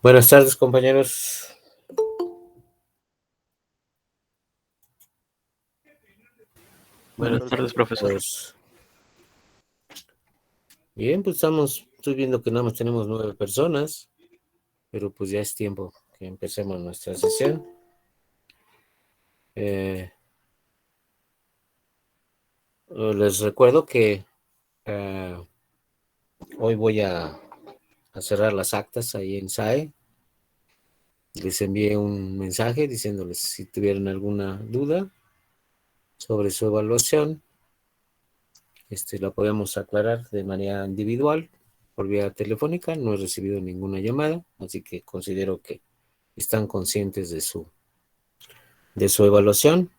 Buenas tardes, compañeros. Buenas Buenas tardes, tardes a profesor. todos. Bien, pues estoy viendo que nada más tenemos 9 personas, pero pues ya es tiempo que empecemos nuestra sesión. Eh, Les recuerdo que eh, hoy voy a cerrar las actas ahí en SAE. Les envié un mensaje diciéndoles si tuvieran alguna duda sobre su evaluación, la podemos aclarar de manera individual por vía telefónica. No he recibido ninguna llamada, así que considero que están conscientes de su evaluación.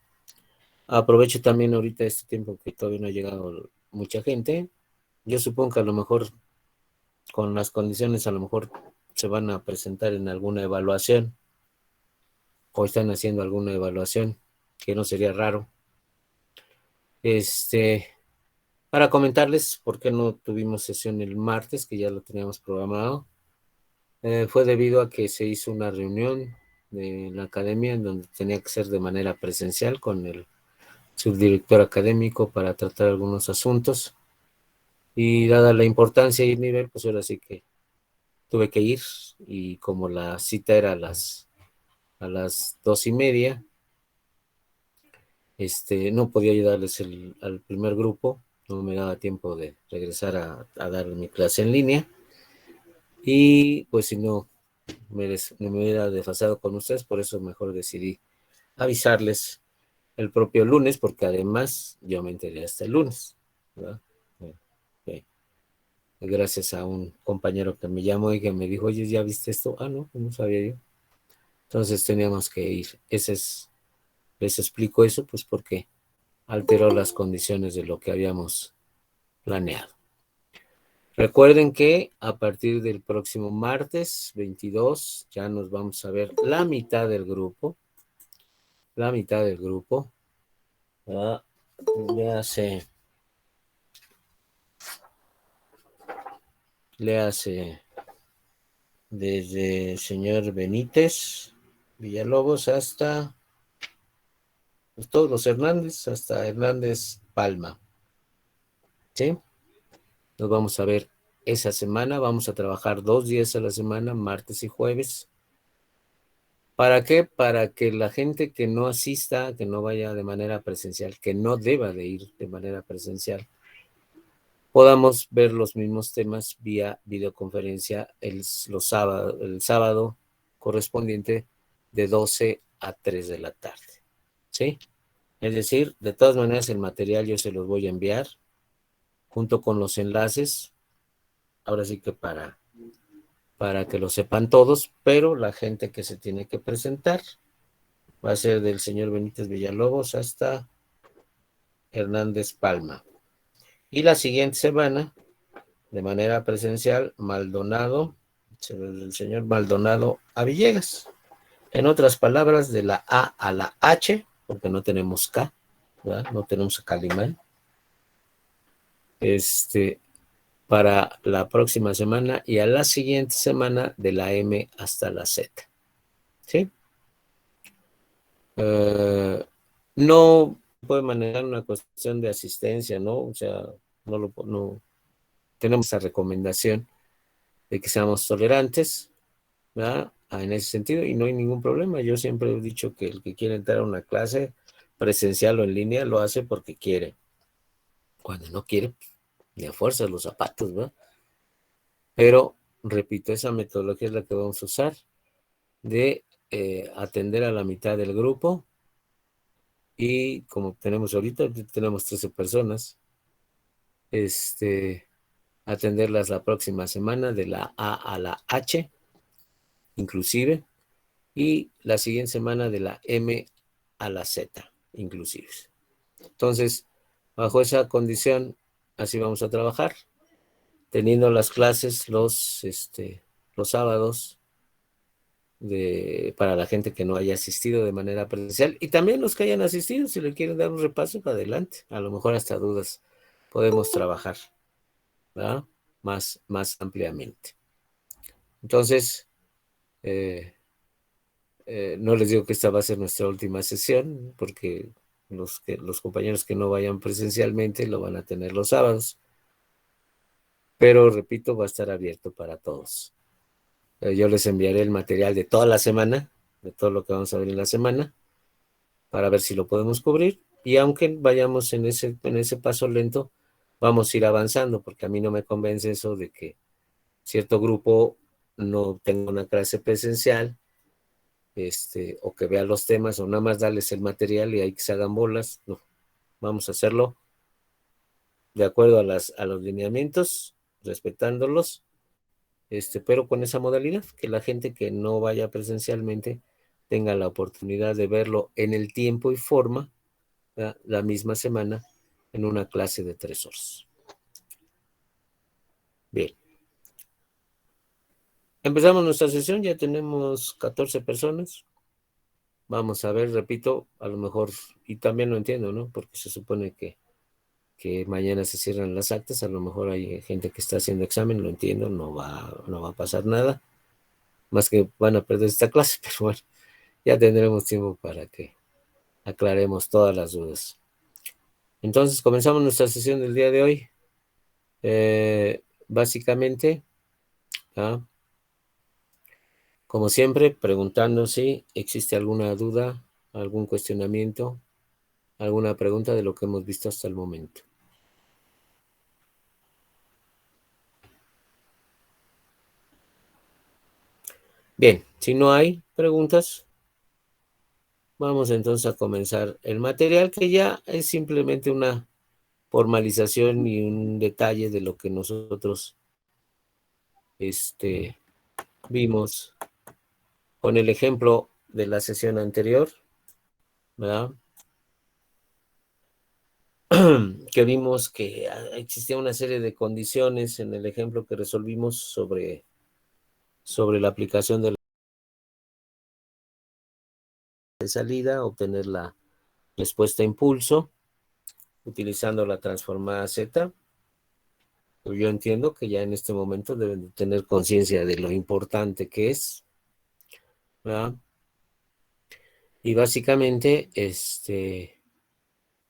Aprovecho también ahorita este tiempo que todavía no ha llegado mucha gente. Yo supongo que a lo mejor con las condiciones a lo mejor se van a presentar en alguna evaluación o están haciendo alguna evaluación, que no sería raro. Este, para comentarles por qué no tuvimos sesión el martes, que ya lo teníamos programado. Fue debido a que se hizo una reunión de la academia en donde tenía que ser de manera presencial con el subdirector académico para tratar algunos asuntos, y dada la importancia y el nivel, pues ahora sí que tuve que ir, y como la cita era a las 2:30, no podía ayudarles al primer grupo. No me daba tiempo de regresar a dar mi clase en línea, y pues si no me hubiera desfasado con ustedes. Por eso mejor decidí avisarles el propio lunes, porque además yo me enteré hasta el lunes, ¿verdad? Ok. Gracias a un compañero que me llamó y que me dijo: oye, ¿ya viste esto? Ah, no, no sabía yo. Entonces teníamos que ir. Les explico eso, pues porque alteró las condiciones de lo que habíamos planeado. Recuerden que a partir del próximo martes 22 ya nos vamos a ver la mitad del grupo. La mitad del grupo. Ah, le hace desde el señor Benítez Villalobos hasta pues, todos los Hernández, hasta Hernández Palma. ¿Sí? Nos vamos a ver esa semana. Vamos a trabajar 2 días a la semana, martes y jueves. ¿Para qué? Para que la gente que no asista, que no vaya de manera presencial, que no deba de ir de manera presencial, podamos ver los mismos temas vía videoconferencia el sábado correspondiente, de 12 a 3 de la tarde. ¿Sí? Es decir, de todas maneras el material yo se los voy a enviar junto con los enlaces, ahora sí que para que lo sepan todos, pero la gente que se tiene que presentar va a ser del señor Benítez Villalobos hasta Hernández Palma. Y la siguiente semana, de manera presencial, del señor Maldonado a Villegas. En otras palabras, de la A a la H, porque no tenemos K, ¿verdad? No tenemos a Calimán. Para la próxima semana, y a la siguiente semana de la M hasta la Z. ¿Sí? No puede manejar una cuestión de asistencia, ¿no? O sea, no tenemos esa recomendación de que seamos tolerantes, ¿verdad? En ese sentido, y no hay ningún problema. Yo siempre he dicho que el que quiere entrar a una clase presencial o en línea lo hace porque quiere. Cuando no quiere, ni a fuerza los zapatos, ¿verdad? Pero, repito, esa metodología es la que vamos a usar, de atender a la mitad del grupo, y como ahorita tenemos 13 personas, atenderlas la próxima semana de la A a la H, inclusive, y la siguiente semana de la M a la Z, inclusive. Entonces, bajo esa condición, así vamos a trabajar, teniendo las clases los sábados, para la gente que no haya asistido de manera presencial, y también los que hayan asistido, si le quieren dar un repaso, adelante. A lo mejor hasta dudas podemos trabajar, ¿verdad? Más ampliamente. Entonces, No les digo que esta va a ser nuestra última sesión, porque los compañeros que no vayan presencialmente lo van a tener los sábados. Pero, repito, va a estar abierto para todos. Yo les enviaré el material de toda la semana, de todo lo que vamos a ver en la semana, para ver si lo podemos cubrir. Y aunque vayamos en ese paso lento, vamos a ir avanzando, porque a mí no me convence eso de que cierto grupo no tenga una clase presencial, o que vea los temas, o nada más darles el material y ahí que se hagan bolas. No, vamos a hacerlo de acuerdo a los lineamientos, respetándolos, pero con esa modalidad, que la gente que no vaya presencialmente tenga la oportunidad de verlo en el tiempo y forma, la misma semana, en una clase de 3 horas. Bien. Empezamos nuestra sesión, ya tenemos 14 personas. Vamos a ver, repito, a lo mejor, y también lo entiendo, ¿no? Porque se supone que mañana se cierran las actas, a lo mejor hay gente que está haciendo examen, lo entiendo, no va a pasar nada, más que van a perder esta clase, pero bueno, ya tendremos tiempo para que aclaremos todas las dudas. Entonces, comenzamos nuestra sesión del día de hoy. Básicamente, como siempre, preguntando si existe alguna duda, algún cuestionamiento, alguna pregunta de lo que hemos visto hasta el momento. Bien, si no hay preguntas, vamos entonces a comenzar el material, que ya es simplemente una formalización y un detalle de lo que nosotros vimos con el ejemplo de la sesión anterior, ¿verdad? Que vimos que existía una serie de condiciones en el ejemplo que resolvimos sobre la aplicación de la salida, obtener la respuesta a impulso utilizando la transformada Z. Yo entiendo que ya en este momento deben de tener conciencia de lo importante que es, ¿verdad? Y básicamente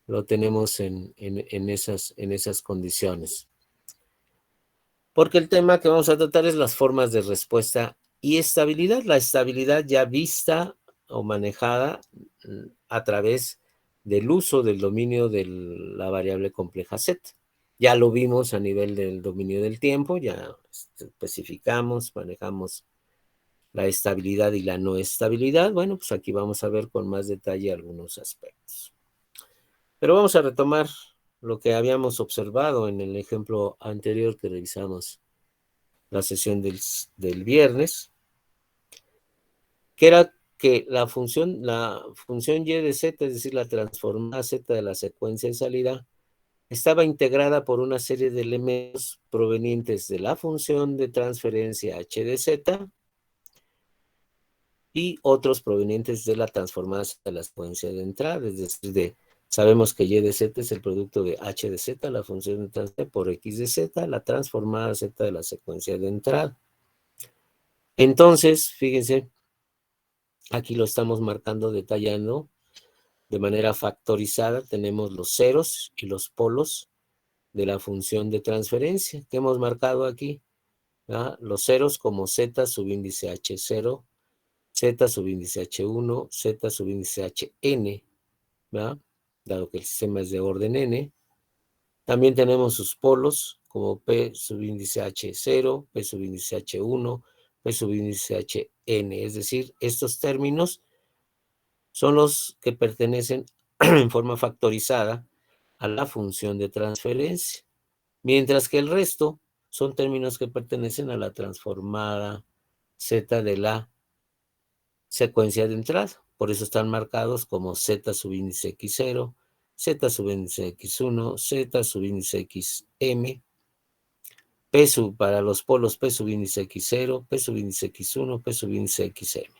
lo tenemos en esas condiciones. Porque el tema que vamos a tratar es las formas de respuesta y estabilidad. La estabilidad ya vista o manejada a través del uso del dominio de la variable compleja Z. Ya lo vimos a nivel del dominio del tiempo, ya especificamos, manejamos la estabilidad y la no estabilidad. Bueno, pues aquí vamos a ver con más detalle algunos aspectos. Pero vamos a retomar lo que habíamos observado en el ejemplo anterior que revisamos la sesión del viernes, que era que la función y de z, es decir, la transformada z de la secuencia de salida, estaba integrada por una serie de elementos provenientes de la función de transferencia h de z y otros provenientes de la transformada z de la secuencia de entrada, es decir, sabemos que y de z es el producto de h de z, la función de transferencia, por x de z, la transformada z de la secuencia de entrada. Entonces, fíjense, aquí lo estamos marcando, detallando de manera factorizada. Tenemos los ceros y los polos de la función de transferencia que hemos marcado aquí, ¿verdad? Los ceros como z subíndice h0, z subíndice h1, z subíndice hn, ¿verdad? Dado que el sistema es de orden n. También tenemos sus polos como p subíndice h0, p subíndice h1, p subíndice hn. Es decir, estos términos son los que pertenecen en forma factorizada a la función de transferencia, mientras que el resto son términos que pertenecen a la transformada z de la secuencia de entrada. Por eso están marcados como z subíndice x0, z subíndice x1, z subíndice xm, p para los polos p subíndice x0, p subíndice x1, p subíndice xm.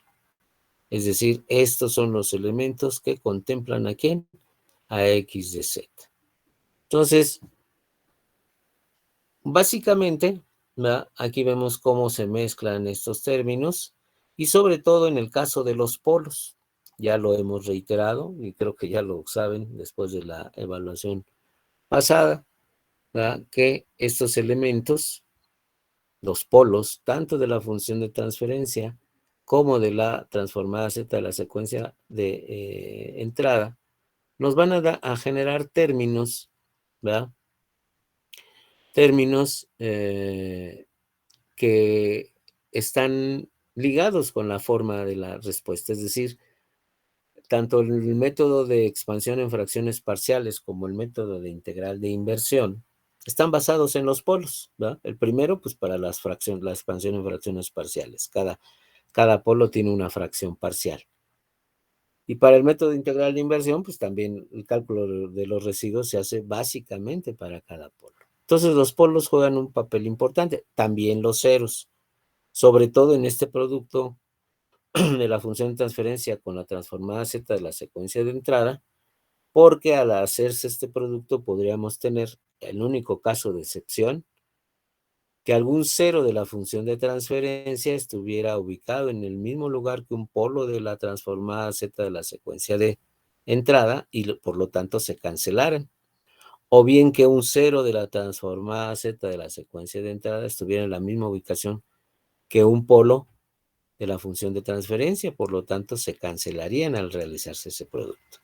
Es decir, estos son los elementos que contemplan a quién, a x de z. Entonces, básicamente, ¿verdad? Aquí vemos cómo se mezclan estos términos y sobre todo en el caso de los polos. Ya lo hemos reiterado y creo que ya lo saben después de la evaluación pasada, ¿verdad? Que estos elementos, los polos, tanto de la función de transferencia como de la transformada Z de la secuencia de entrada, nos van a generar términos, ¿verdad? Términos que están ligados con la forma de la respuesta, es decir, tanto el método de expansión en fracciones parciales como el método de integral de inversión están basados en los polos, ¿verdad? El primero, pues para la expansión en fracciones parciales. Cada polo tiene una fracción parcial. Y para el método integral de inversión, pues también el cálculo de los residuos se hace básicamente para cada polo. Entonces los polos juegan un papel importante, también los ceros, sobre todo en este producto de la función de transferencia con la transformada Z de la secuencia de entrada, porque al hacerse este producto podríamos tener el único caso de excepción, que algún cero de la función de transferencia estuviera ubicado en el mismo lugar que un polo de la transformada Z de la secuencia de entrada y por lo tanto se cancelaran. O bien que un cero de la transformada Z de la secuencia de entrada estuviera en la misma ubicación que un polo de la función de transferencia, por lo tanto se cancelarían al realizarse ese producto.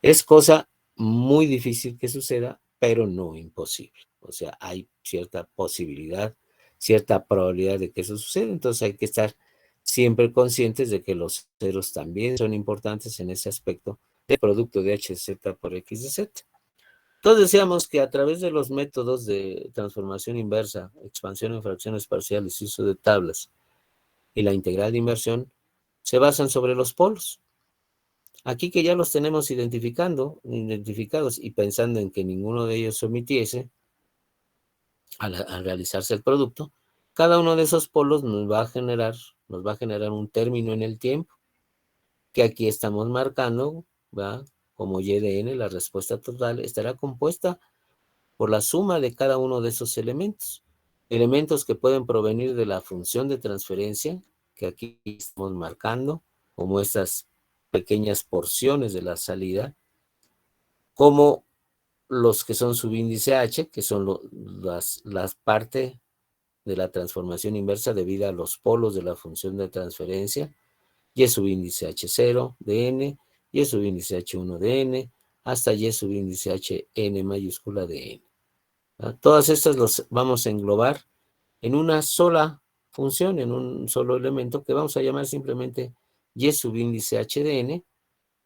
Es cosa muy difícil que suceda, pero no imposible. O sea, hay cierta posibilidad, cierta probabilidad de que eso suceda, entonces hay que estar siempre conscientes de que los ceros también son importantes en ese aspecto del producto de HZ por X de Z. Entonces decíamos que a través de los métodos de transformación inversa, expansión en fracciones parciales y uso de tablas y la integral de inversión, se basan sobre los polos. Aquí que ya los tenemos identificados y pensando en que ninguno de ellos se omitiese al realizarse el producto, cada uno de esos polos nos va a generar un término en el tiempo, que aquí estamos marcando, ¿va? Como y de n, la respuesta total estará compuesta por la suma de cada uno de esos elementos. Elementos que pueden provenir de la función de transferencia, que aquí estamos marcando, como estas pequeñas porciones de la salida, como los que son subíndice H, que son las partes de la transformación inversa debido a los polos de la función de transferencia, y subíndice H0 de n, y subíndice H1 de n, hasta y subíndice Hn mayúscula de n. Todas estas los vamos a englobar en una sola función, en un solo elemento que vamos a llamar simplemente y subíndice h de n,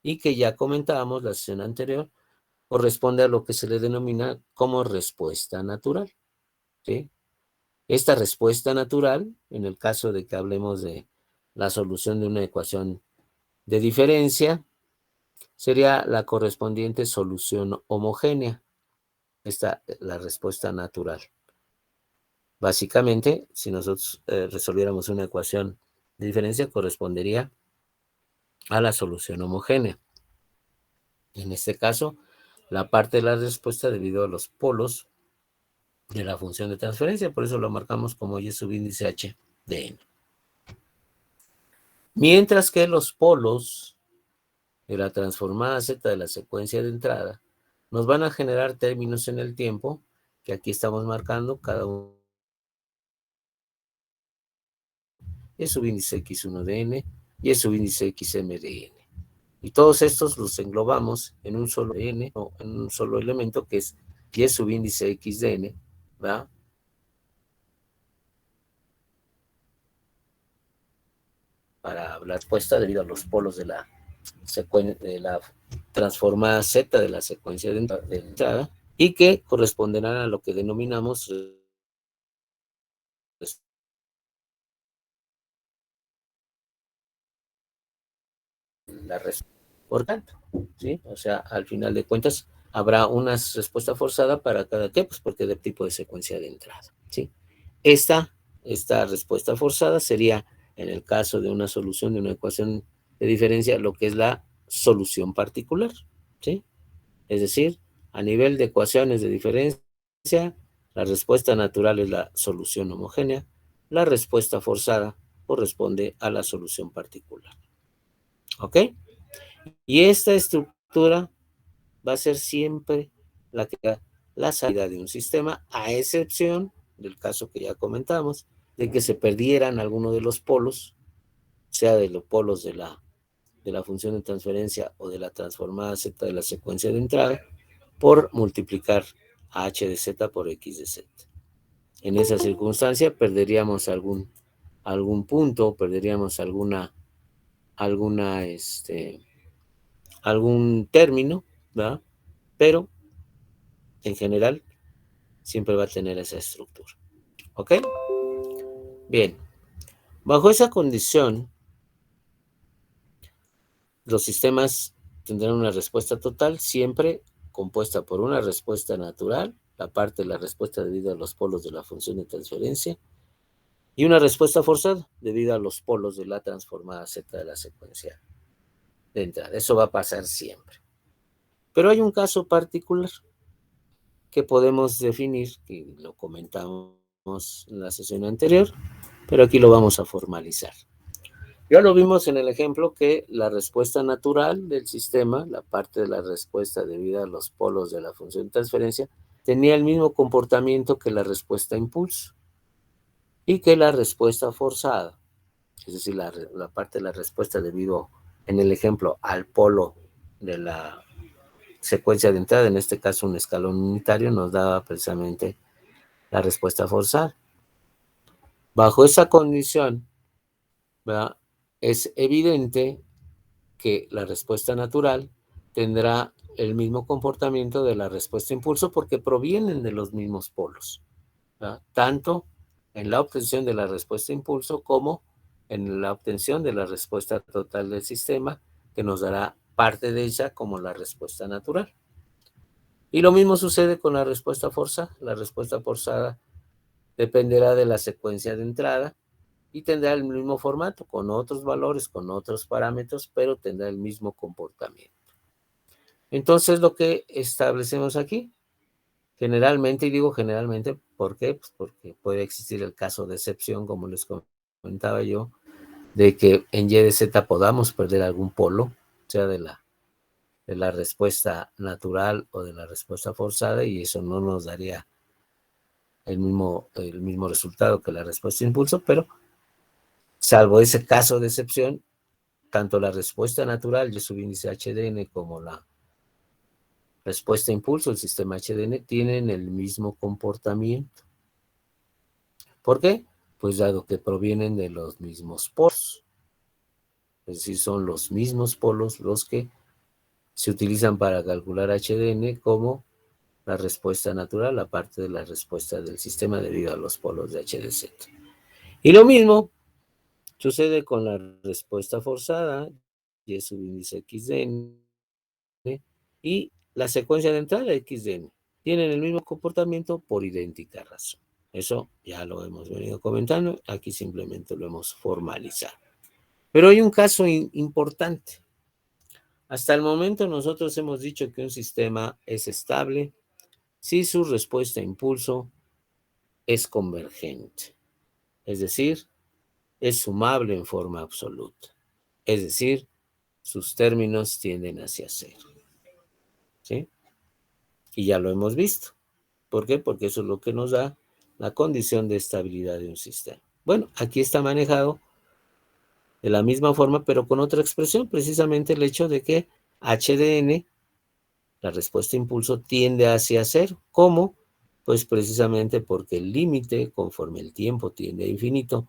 y que ya comentábamos la sesión anterior, corresponde a lo que se le denomina como respuesta natural, ¿sí? Esta respuesta natural, en el caso de que hablemos de la solución de una ecuación de diferencia, sería la correspondiente solución homogénea. Esta es la respuesta natural. Básicamente, si nosotros resolviéramos una ecuación de diferencia, correspondería a la solución homogénea. En este caso, la parte de la respuesta debido a los polos de la función de transferencia, por eso lo marcamos como y subíndice h de n. Mientras que los polos de la transformada z de la secuencia de entrada nos van a generar términos en el tiempo, que aquí estamos marcando cada uno y subíndice x1 de n y subíndice xm de n. Y todos estos los englobamos en un solo n, o en un solo elemento que es y subíndice x de n, ¿verdad? Para la respuesta debido a los polos de la transformada z de la secuencia de entrada, y que corresponderán a lo que denominamos la respuesta. Por tanto, ¿sí? O sea, al final de cuentas, habrá una respuesta forzada para cada qué, pues porque de tipo de secuencia de entrada, ¿sí? Esta respuesta forzada sería, en el caso de una solución de una ecuación de diferencia, lo que es la solución particular, ¿sí? Es decir, a nivel de ecuaciones de diferencia, la respuesta natural es la solución homogénea, la respuesta forzada corresponde a la solución particular. ¿Ok? Y esta estructura va a ser siempre la que da la salida de un sistema, a excepción del caso que ya comentamos, de que se perdieran alguno de los polos, sea de los polos de la función de transferencia o de la transformada z de la secuencia de entrada, por multiplicar a h de z por x de z. En esa circunstancia perderíamos algún punto, perderíamos algún término, ¿verdad? Pero en general siempre va a tener esa estructura. ¿Ok? Bien. Bajo esa condición, los sistemas tendrán una respuesta total siempre compuesta por una respuesta natural, la parte de la respuesta debido a los polos de la función de transferencia, y una respuesta forzada debido a los polos de la transformada z de la secuencia de entrada. Eso va a pasar siempre. Pero hay un caso particular que podemos definir, que lo comentamos en la sesión anterior, pero aquí lo vamos a formalizar. Ya lo vimos en el ejemplo que la respuesta natural del sistema, la parte de la respuesta debida a los polos de la función de transferencia, tenía el mismo comportamiento que la respuesta impulso y que la respuesta forzada, es decir, la parte de la respuesta debido, en el ejemplo, al polo de la secuencia de entrada, en este caso un escalón unitario, nos daba precisamente la respuesta forzada. Bajo esa condición, ¿verdad?, es evidente que la respuesta natural tendrá el mismo comportamiento de la respuesta impulso porque provienen de los mismos polos, ¿verdad?, tanto en la obtención de la respuesta impulso como en la obtención de la respuesta total del sistema, que nos dará parte de ella como la respuesta natural. Y lo mismo sucede con la respuesta forzada. La respuesta forzada dependerá de la secuencia de entrada y tendrá el mismo formato, con otros valores, con otros parámetros, pero tendrá el mismo comportamiento. Entonces, lo que establecemos aquí, generalmente, y digo generalmente, ¿por qué? Pues porque puede existir el caso de excepción, como les comentaba yo, de que en Y de Z podamos perder algún polo, sea de la respuesta natural o de la respuesta forzada, y eso no nos daría el mismo resultado que la respuesta impulso, pero salvo ese caso de excepción, tanto la respuesta natural y su índice HDN como la respuesta impulso, el sistema HDN, tienen el mismo comportamiento. ¿Por qué? Pues dado que provienen de los mismos polos. Es decir, son los mismos polos los que se utilizan para calcular HDN como la respuesta natural, aparte de la respuesta del sistema debido a los polos de HDZ. Y lo mismo sucede con la respuesta forzada, y es subíndice XDN, y la secuencia de entrada XDN. Tienen el mismo comportamiento por idéntica razón. Eso ya lo hemos venido comentando, aquí simplemente lo hemos formalizado. Pero hay un caso importante. Hasta el momento nosotros hemos dicho que un sistema es estable si su respuesta a impulso es convergente, es decir, es sumable en forma absoluta, es decir, sus términos tienden hacia cero. ¿Sí? Y ya lo hemos visto. ¿Por qué? Porque eso es lo que nos da la condición de estabilidad de un sistema. Bueno, aquí está manejado de la misma forma, pero con otra expresión, precisamente el hecho de que HDN, la respuesta impulso, tiende hacia cero. ¿Cómo? Pues precisamente porque el límite, conforme el tiempo tiende a infinito,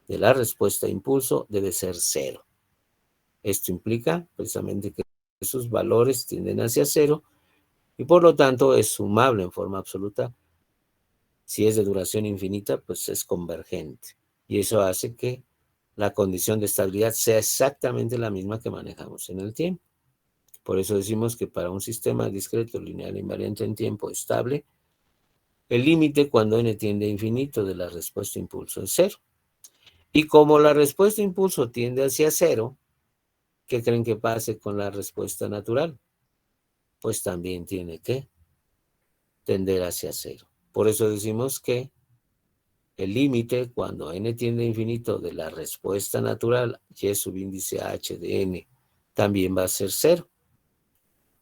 de la respuesta impulso debe ser cero. Esto implica precisamente que sus valores tienden hacia cero y por lo tanto es sumable en forma absoluta. Si es de duración infinita, pues es convergente. Y eso hace que la condición de estabilidad sea exactamente la misma que manejamos en el tiempo. Por eso decimos que para un sistema discreto, lineal, invariante en tiempo estable, el límite cuando n tiende a infinito de la respuesta impulso es cero. Y como la respuesta impulso tiende hacia cero, ¿qué creen que pase con la respuesta natural? Pues también tiene que tender hacia cero. Por eso decimos que el límite cuando n tiende a infinito de la respuesta natural y subíndice h de n también va a ser 0.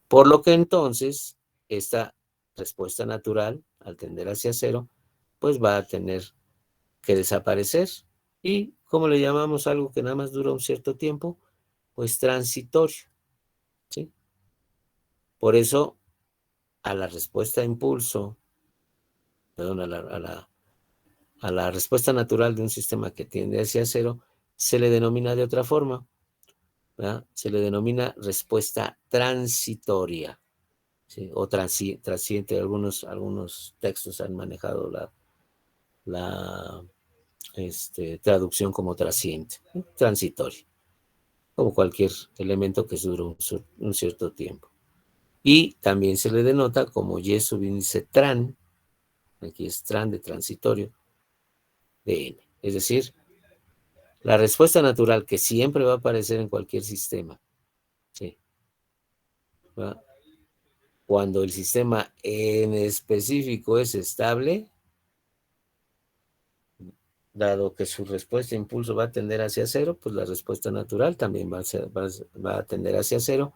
Por lo que entonces esta respuesta natural, al tender hacia 0, pues va a tener que desaparecer. Y como le llamamos algo que nada más dura un cierto tiempo, pues transitorio, ¿sí? Por eso a la respuesta a impulso, perdón, a la respuesta natural de un sistema que tiende hacia 0, se le denomina de otra forma, ¿verdad? Se le denomina respuesta transitoria, ¿sí? O transiente. Algunos textos han manejado la traducción como transiente, ¿sí? Transitoria, como cualquier elemento que dura un cierto tiempo. Y también se le denota como y subíndice tran, aquí es tran de transitorio, de n. Es decir, la respuesta natural que siempre va a aparecer en cualquier sistema, ¿sí? ¿Va? Cuando el sistema en específico es estable, dado que su respuesta a impulso va a tender hacia 0, pues la respuesta natural también va a tender hacia 0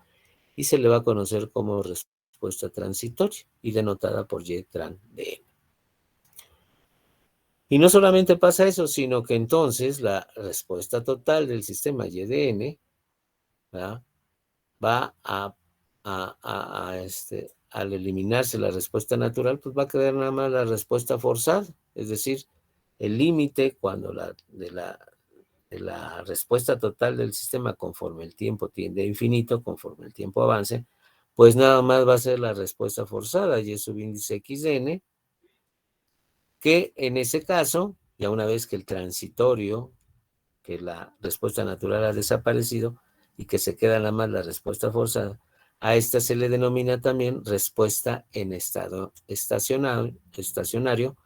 y se le va a conocer como respuesta transitoria y denotada por y tran de n. Y no solamente pasa eso, sino que entonces la respuesta total del sistema y de n, ¿verdad?, va al eliminarse la respuesta natural, pues va a quedar nada más la respuesta forzada, es decir, el límite cuando de la respuesta total del sistema conforme el tiempo tiende a infinito, conforme el tiempo avance, pues nada más va a ser la respuesta forzada, y subíndice x de n, que en ese caso, ya una vez que el transitorio, que la respuesta natural ha desaparecido y que se queda nada más la respuesta forzada, a esta se le denomina también respuesta en estado estacionario,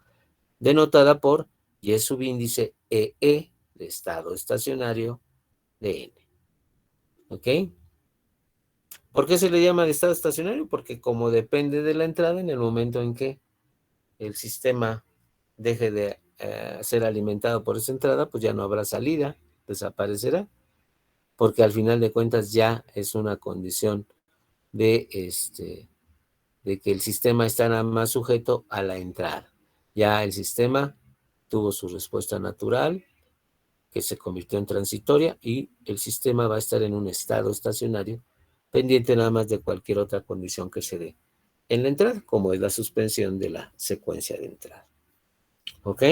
denotada por y subíndice EE de estado estacionario de n. ¿Ok? ¿Por qué se le llama de estado estacionario? Porque como depende de la entrada, en el momento en que el sistema deje de ser alimentado por esa entrada, pues ya no habrá salida, desaparecerá, porque al final de cuentas ya es una condición de que el sistema está nada más sujeto a la entrada. Ya el sistema tuvo su respuesta natural, que se convirtió en transitoria, y el sistema va a estar en un estado estacionario, pendiente nada más de cualquier otra condición que se dé en la entrada, como es la suspensión de la secuencia de entrada. ¿Ok?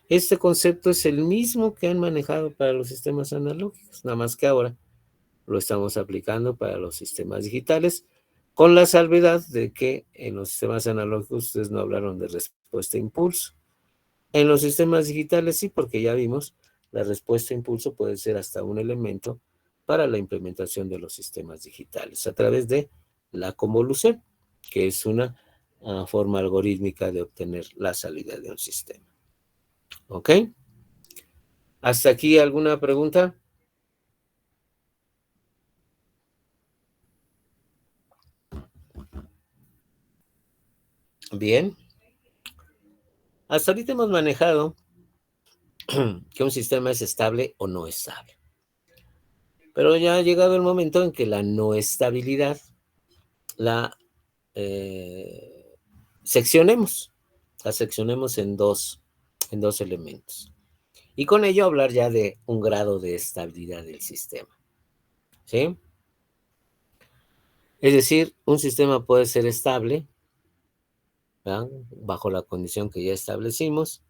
Este concepto es el mismo que han manejado para los sistemas analógicos, nada más que ahora lo estamos aplicando para los sistemas digitales, con la salvedad de que en los sistemas analógicos ustedes no hablaron de respuesta a impulso. En los sistemas digitales sí, porque ya vimos, la respuesta a impulso puede ser hasta un elemento para la implementación de los sistemas digitales a través de la convolución, que es una forma algorítmica de obtener la salida de un sistema. ¿Ok? ¿Hasta aquí alguna pregunta? Bien. Hasta ahorita hemos manejado que un sistema es estable o no estable. Pero ya ha llegado el momento en que la no estabilidad la seccionemos. La seccionemos en dos elementos. Y con ello hablar ya de un grado de estabilidad del sistema. ¿Sí? Es decir, un sistema puede ser estable, ¿verdad?, bajo la condición que ya establecimos.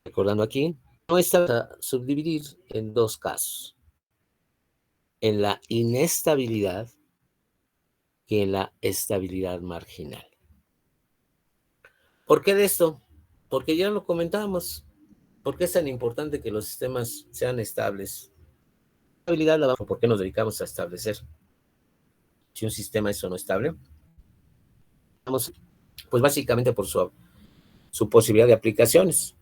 Recordando aquí, no está subdividir en dos casos: en la inestabilidad y en la estabilidad marginal. ¿Por qué de esto? Porque ya lo comentábamos. ¿Por qué es tan importante que los sistemas sean estables? ¿Por qué nos dedicamos a establecer si un sistema es o no estable? Pues básicamente por su posibilidad de aplicaciones.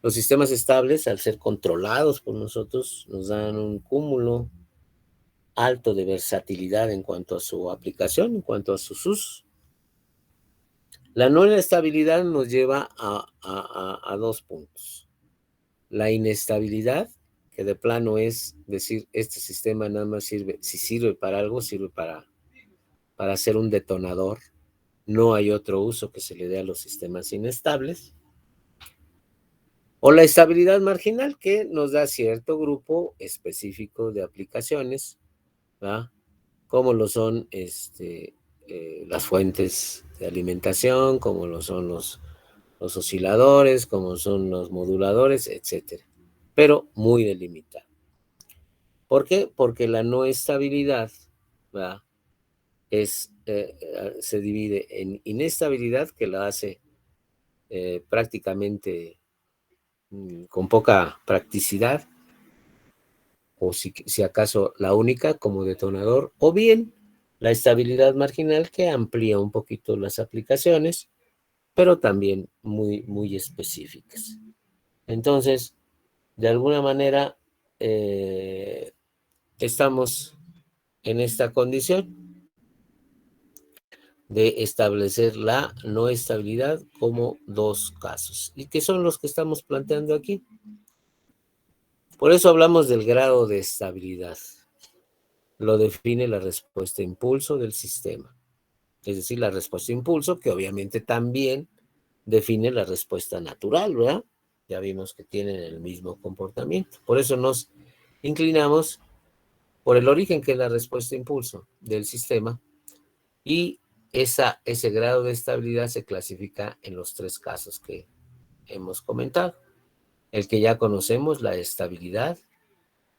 Los sistemas estables, al ser controlados por nosotros, nos dan un cúmulo alto de versatilidad en cuanto a su aplicación, en cuanto a sus usos. La no estabilidad nos lleva a dos puntos. La inestabilidad, que de plano es decir, este sistema nada más sirve, si sirve para algo, sirve para ser un detonador. No hay otro uso que se le dé a los sistemas inestables. O la estabilidad marginal, que nos da cierto grupo específico de aplicaciones, ¿verdad? Como lo son las fuentes de alimentación, como lo son los osciladores, como son los moduladores, etcétera. Pero muy delimitada. ¿Por qué? Porque la no estabilidad, ¿verdad? Se divide en inestabilidad, que la hace prácticamente con poca practicidad, o si acaso la única como detonador, o bien la estabilidad marginal, que amplía un poquito las aplicaciones, pero también muy específicas. Entonces, de alguna manera, estamos en esta condición de establecer la no estabilidad como dos casos, y que son los que estamos planteando aquí. Por eso hablamos del grado de estabilidad. Lo define la respuesta impulso del sistema. Es decir, la respuesta impulso, que obviamente también define la respuesta natural, ¿verdad? Ya vimos que tienen el mismo comportamiento. Por eso nos inclinamos por el origen, que es la respuesta impulso del sistema, y ese grado de estabilidad se clasifica en los tres casos que hemos comentado. El que ya conocemos, la estabilidad,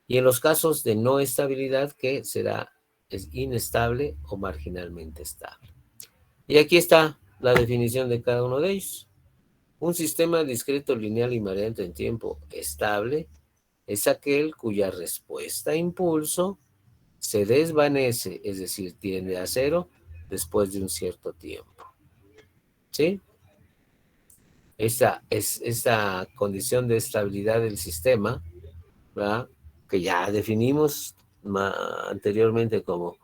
y en los casos de no estabilidad, que es inestable o marginalmente estable. Y aquí está la definición de cada uno de ellos. Un sistema discreto, lineal, invariante en tiempo estable es aquel cuya respuesta a impulso se desvanece, es decir, tiende a cero después de un cierto tiempo. ¿Sí? Esta condición de estabilidad del sistema, ¿verdad?, que ya definimos anteriormente como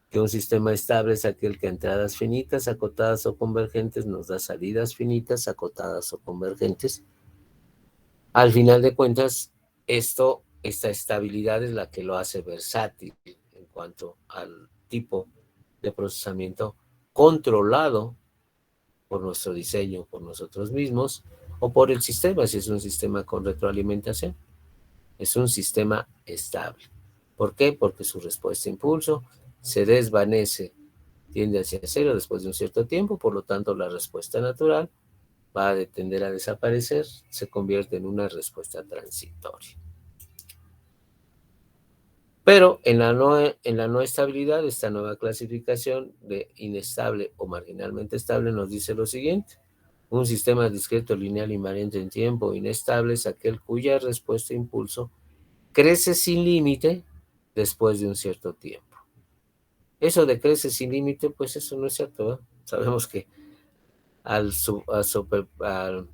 que un sistema estable es aquel que a entradas finitas, acotadas o convergentes nos da salidas finitas, acotadas o convergentes. Al final de cuentas, esta estabilidad es la que lo hace versátil en cuanto al tipo de procesamiento controlado por nuestro diseño, por nosotros mismos, o por el sistema, si es un sistema con retroalimentación. Es un sistema estable. ¿Por qué? Porque su respuesta a impulso se desvanece, tiende hacia cero después de un cierto tiempo, por lo tanto la respuesta natural va a tender a desaparecer, se convierte en una respuesta transitoria. Pero en la no estabilidad, esta nueva clasificación de inestable o marginalmente estable nos dice lo siguiente: un sistema discreto, lineal, invariante en tiempo, inestable es aquel cuya respuesta a impulso crece sin límite después de un cierto tiempo. Eso de crece sin límite, pues eso no es cierto, ¿verdad? Sabemos que al sobrepasar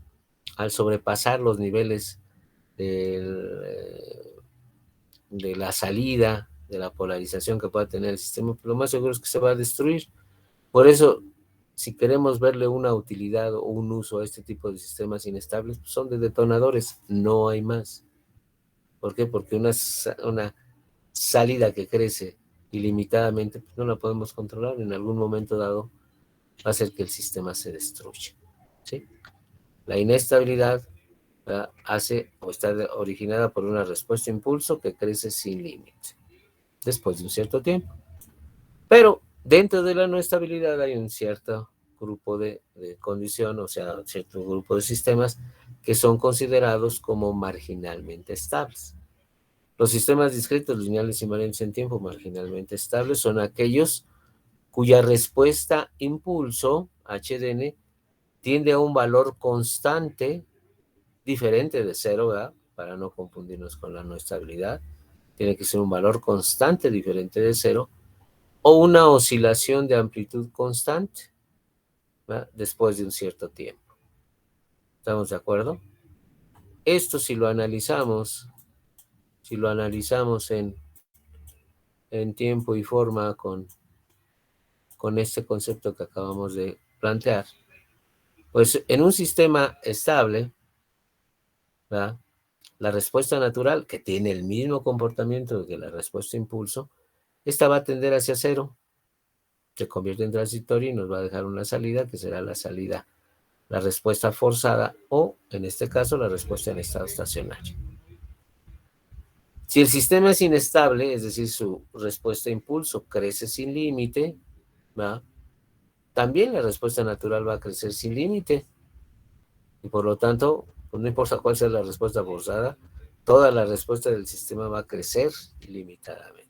los niveles de la salida, de la polarización que pueda tener el sistema, lo más seguro es que se va a destruir. Por eso, si queremos verle una utilidad o un uso a este tipo de sistemas inestables, pues son de detonadores, no hay más. ¿Por qué? Porque una salida que crece ilimitadamente, pues no la podemos controlar. En algún momento dado va a hacer que el sistema se destruya. ¿Sí? La inestabilidad hace o está originada por una respuesta a impulso que crece sin límite después de un cierto tiempo. Pero dentro de la no estabilidad hay un cierto grupo de condición, o sea, cierto grupo de sistemas que son considerados como marginalmente estables. Los sistemas discretos, lineales, invariantes en tiempo, marginalmente estables, son aquellos cuya respuesta impulso, HDN, tiende a un valor constante, diferente de cero, ¿verdad?, para no confundirnos con la no estabilidad. Tiene que ser un valor constante diferente de cero, o una oscilación de amplitud constante, ¿verdad?, después de un cierto tiempo. ¿Estamos de acuerdo? Esto, si lo analizamos en tiempo y forma con este concepto que acabamos de plantear, Pues en un sistema estable, ¿verdad?, la respuesta natural, que tiene el mismo comportamiento que la respuesta impulso, esta va a tender hacia cero, se convierte en transitoria y nos va a dejar una salida que será la salida, la respuesta forzada o, en este caso, la respuesta en estado estacionario. Si el sistema es inestable, es decir, su respuesta a impulso crece sin límite, ¿verdad?, también la respuesta natural va a crecer sin límite. Y por lo tanto, pues no importa cuál sea la respuesta forzada, toda la respuesta del sistema va a crecer ilimitadamente.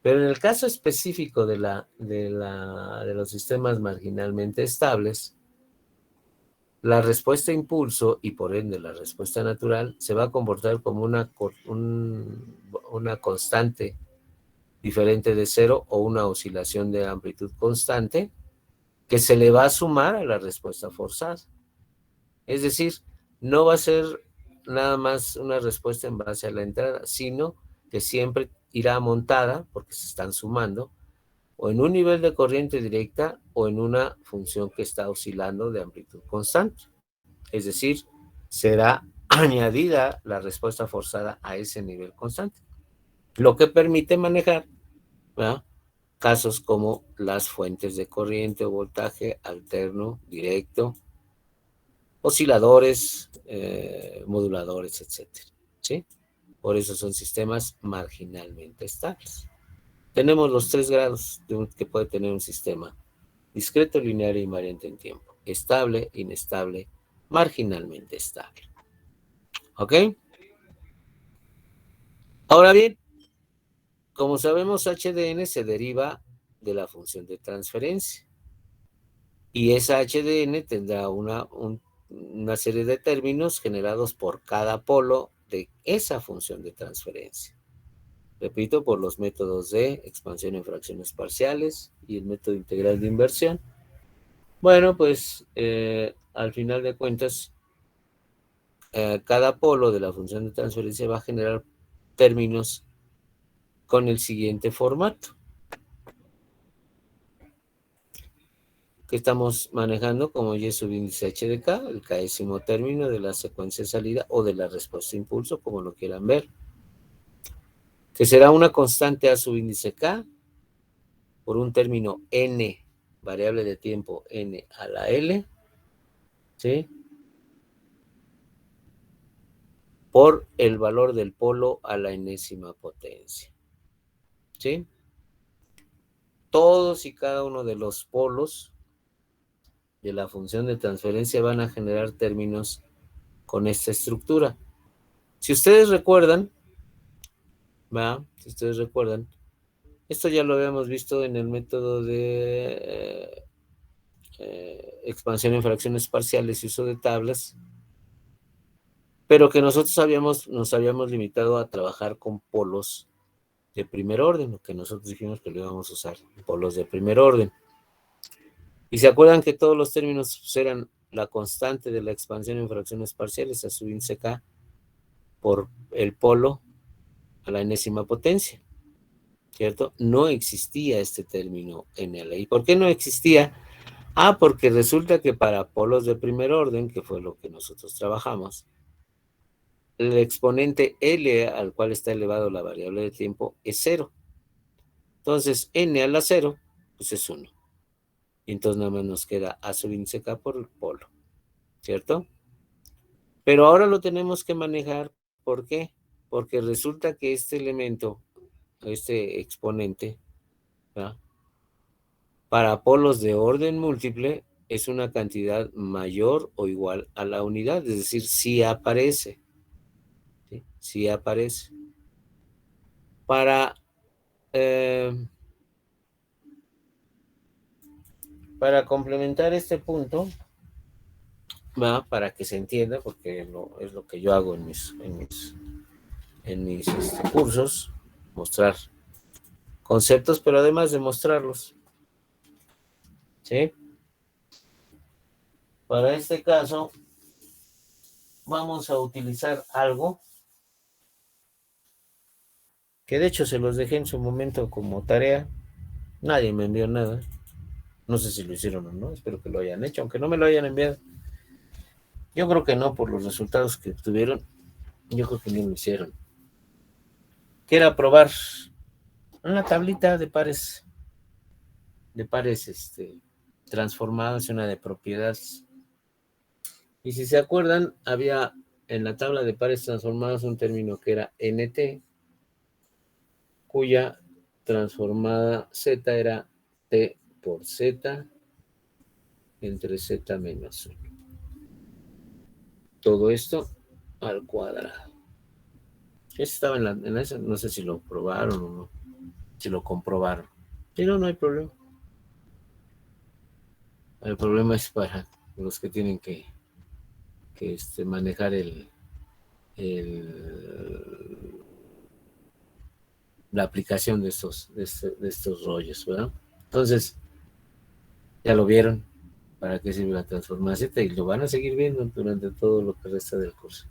Pero en el caso específico de los sistemas marginalmente estables, la respuesta a impulso y por ende la respuesta natural se va a comportar como una constante diferente de cero o una oscilación de amplitud constante que se le va a sumar a la respuesta forzada. Es decir, no va a ser nada más una respuesta en base a la entrada, sino que siempre irá montada, porque se están sumando, o en un nivel de corriente directa o en una función que está oscilando de amplitud constante. Es decir, será añadida la respuesta forzada a ese nivel constante, lo que permite manejar, ¿verdad?, casos como las fuentes de corriente o voltaje alterno, directo, osciladores, moduladores, etcétera, ¿sí? Por eso son sistemas marginalmente estables. Tenemos los 3 grados que puede tener un sistema: discreto, lineal e invariante en tiempo, estable, inestable, marginalmente estable. ¿Ok? Ahora bien, como sabemos, HDN se deriva de la función de transferencia. Y esa HDN tendrá una serie de términos generados por cada polo de esa función de transferencia. Repito, por los métodos de expansión en fracciones parciales y el método integral de inversión. Bueno, pues al final de cuentas, cada polo de la función de transferencia va a generar términos con el siguiente formato que estamos manejando como Y subíndice h de k, el késimo término de la secuencia de salida o de la respuesta a impulso, como lo quieran ver, que será una constante A subíndice k por un término n, variable de tiempo n a la L, ¿sí?, por el valor del polo a la enésima potencia, ¿sí? Todos y cada uno de los polos de la función de transferencia van a generar términos con esta estructura. Si ustedes recuerdan, ¿va? Si ustedes recuerdan, esto ya lo habíamos visto en el método de expansión en fracciones parciales y uso de tablas, pero que nosotros nos habíamos limitado a trabajar con polos de primer orden, lo que nosotros dijimos que lo íbamos a usar, polos de primer orden. Y se acuerdan que todos los términos eran la constante de la expansión en fracciones parciales a su índice k por el polo a la enésima potencia, ¿cierto? No existía este término en la ley. ¿Por qué no existía? Porque resulta que para polos de primer orden, que fue lo que nosotros trabajamos, el exponente L al cual está elevado la variable de tiempo es 0. Entonces, n a la 0, pues es 1. Y entonces nada más nos queda A sub índice K por el polo, ¿cierto? Pero ahora lo tenemos que manejar, ¿por qué? Porque resulta que este elemento, este exponente, ¿verdad?, para polos de orden múltiple es una cantidad mayor o igual a la unidad, es decir, sí aparece, ¿sí? Sí aparece. Para complementar este punto, ¿va?, para que se entienda, porque es lo que yo hago en mis cursos, mostrar conceptos, pero además de mostrarlos, ¿sí? Para este caso, vamos a utilizar algo que de hecho se los dejé en su momento como tarea. Nadie me envió nada. No sé si lo hicieron o no, espero que lo hayan hecho, aunque no me lo hayan enviado. Yo creo que no, por los resultados que obtuvieron, yo creo que ni lo hicieron. Que era probar una tablita de pares transformadas y una de propiedades. Y si se acuerdan, había en la tabla de pares transformados un término que era NT, cuya transformada Z era T por Z entre Z menos 1. Todo esto al cuadrado. Eso estaba en esa, no sé si lo probaron o no, si lo comprobaron. Si no, no hay problema. El problema es para los que tienen que manejar la aplicación de estos rollos, ¿verdad? Entonces, ya lo vieron para qué sirve la transformación y lo van a seguir viendo durante todo lo que resta del curso.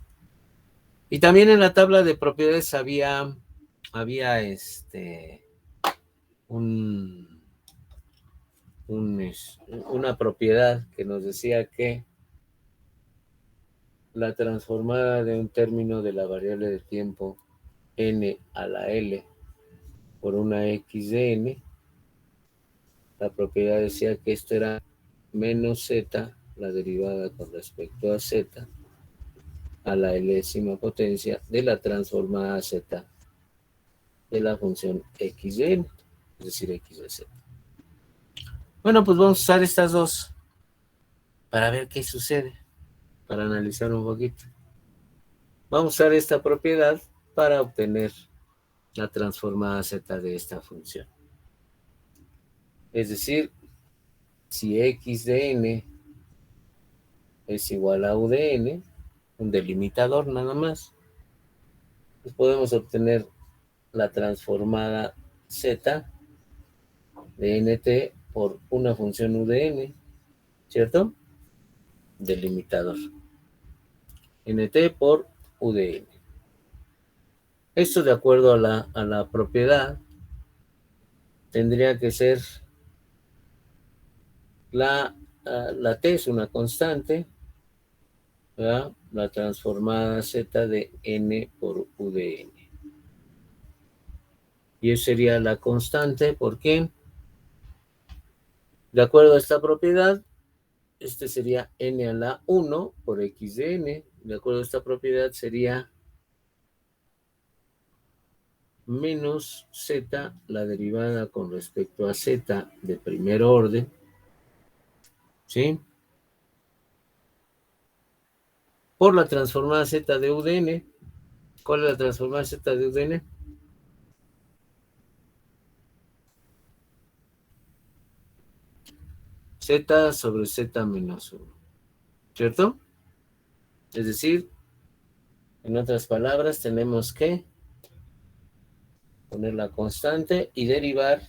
Y también en la tabla de propiedades había una propiedad que nos decía que la transformada de un término de la variable de tiempo n a la L por una x de n, la propiedad decía que esto era menos z, la derivada con respecto a z, a la enésima potencia de la transformada z de la función x de n, es decir, x de z. Bueno, pues vamos a usar estas dos para ver qué sucede, para analizar un poquito. Vamos a usar esta propiedad para obtener la transformada z de esta función. Es decir, si x de n es igual a u de n, un delimitador nada más, pues podemos obtener la transformada z de nt por una función u de n, ¿cierto? Delimitador. Nt por u de n. Esto, de acuerdo a la propiedad, tendría que ser la t es una constante, ¿verdad? La transformada z de n por u de n. Y eso sería la constante, ¿por qué? De acuerdo a esta propiedad, este sería n a la 1 por x de n. De acuerdo a esta propiedad sería menos z, la derivada con respecto a z de primer orden, ¿sí? Por la transformada z de u de n. ¿Cuál es la transformada z de u de n? Z sobre z menos 1, ¿cierto? Es decir, en otras palabras, tenemos que poner la constante y derivar.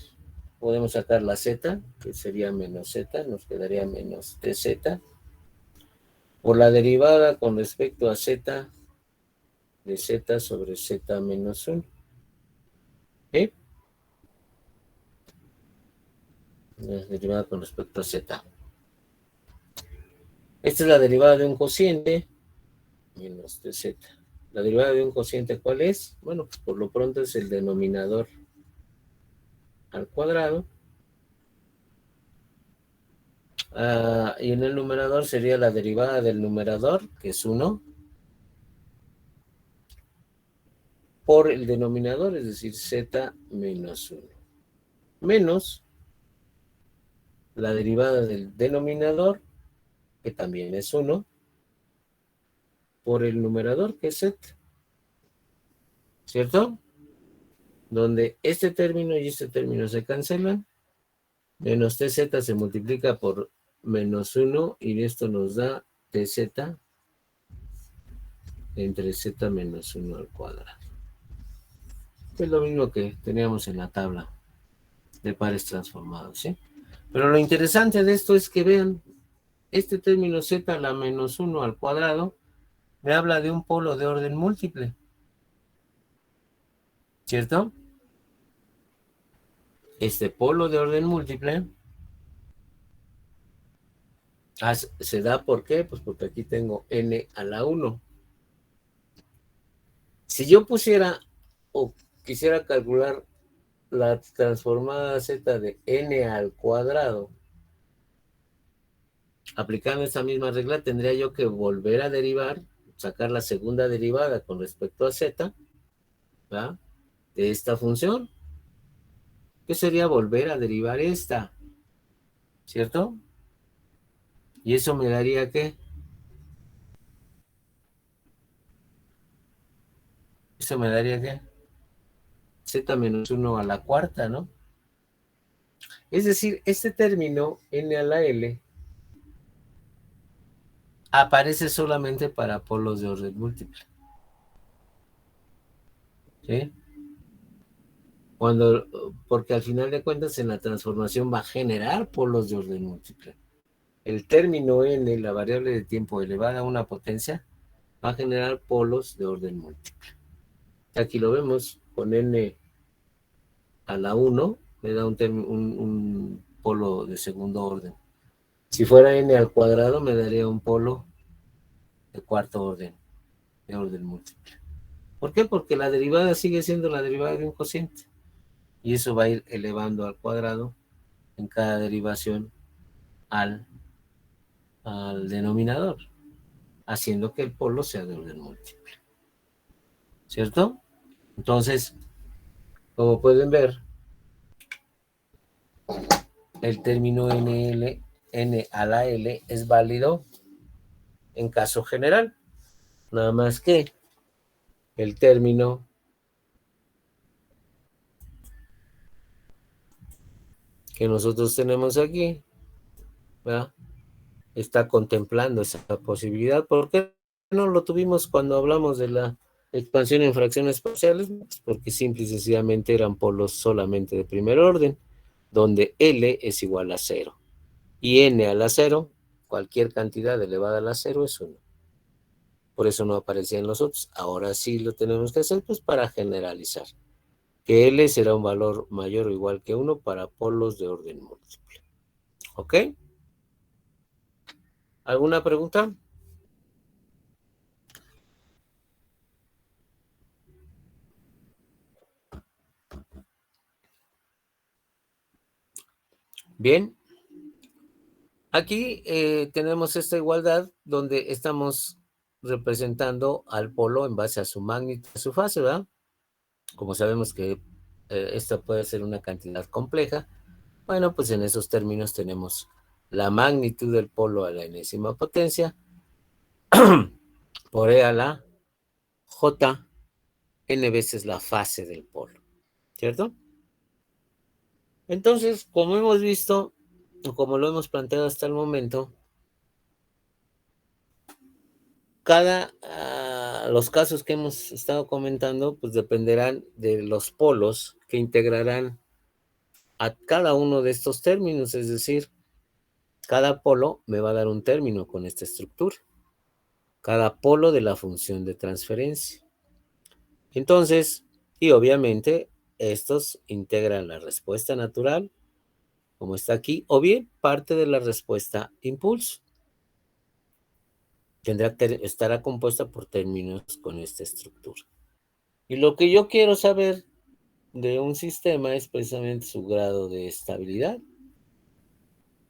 Podemos sacar la z, que sería menos z, nos quedaría menos tz, por la derivada con respecto a z de z sobre z menos 1. ¿Sí? La derivada con respecto a z. Esta es la derivada de un cociente, menos tz. La derivada de un cociente, ¿cuál es? Bueno, pues por lo pronto es el denominador al cuadrado. Y en el numerador sería la derivada del numerador, que es 1, por el denominador, es decir, z menos 1, menos la derivada del denominador, que también es 1, por el numerador, que es z, ¿cierto? Donde este término y este término se cancelan, menos tz se multiplica por menos 1 y esto nos da tz entre z menos 1 al cuadrado. Es lo mismo que teníamos en la tabla de pares transformados, ¿sí? Pero lo interesante de esto es que vean, este término z a la menos 1 al cuadrado me habla de un polo de orden múltiple, ¿cierto? Este polo de orden múltiple Se da, ¿por qué? Pues porque aquí tengo n a la 1. Si yo pusiera o quisiera calcular la transformada z de n al cuadrado, aplicando esta misma regla, tendría yo que volver a derivar, sacar la segunda derivada con respecto a z, ¿verdad?, de esta función, que sería volver a derivar esta, ¿cierto? Y eso me daría, ¿qué? Eso me daría, ¿qué? Z menos 1 a la cuarta, ¿no? Es decir, este término n a la l aparece solamente para polos de orden múltiple, ¿sí? Porque al final de cuentas en la transformación va a generar polos de orden múltiple. El término n, la variable de tiempo elevada a una potencia, va a generar polos de orden múltiple. Aquí lo vemos con n a la 1, me da un polo de segundo orden. Si fuera n al cuadrado, me daría un polo de cuarto orden, de orden múltiple. ¿Por qué? Porque la derivada sigue siendo la derivada de un cociente. Y eso va a ir elevando al cuadrado en cada derivación al denominador, haciendo que el polo sea de orden múltiple. ¿Cierto? Entonces, como pueden ver, el término n a la l es válido en caso general. Nada más que el término que nosotros tenemos aquí, ¿verdad?, está contemplando esa posibilidad. ¿Por qué no lo tuvimos cuando hablamos de la expansión en fracciones parciales? Pues porque simple y sencillamente eran polos solamente de primer orden, donde L es igual a 0. Y N a la 0, cualquier cantidad elevada a la 0 es 1. Por eso no aparecía en los otros. Ahora sí lo tenemos que hacer, pues para generalizar. Que L será un valor mayor o igual que 1 para polos de orden múltiple. ¿Ok? ¿Alguna pregunta? Bien. Aquí tenemos esta igualdad donde estamos representando al polo en base a su magnitud, a su fase, ¿verdad? Como sabemos que esta puede ser una cantidad compleja, bueno, pues en esos términos tenemos la magnitud del polo a la enésima potencia por E a la J, n veces la fase del polo, ¿cierto? Entonces, como hemos visto, o como lo hemos planteado hasta el momento, los casos que hemos estado comentando, pues dependerán de los polos que integrarán a cada uno de estos términos, es decir, cada polo me va a dar un término con esta estructura, cada polo de la función de transferencia. Entonces, y obviamente, estos integran la respuesta natural, como está aquí, o bien parte de la respuesta impulso. Estará compuesta por términos con esta estructura. Y lo que yo quiero saber de un sistema es precisamente su grado de estabilidad.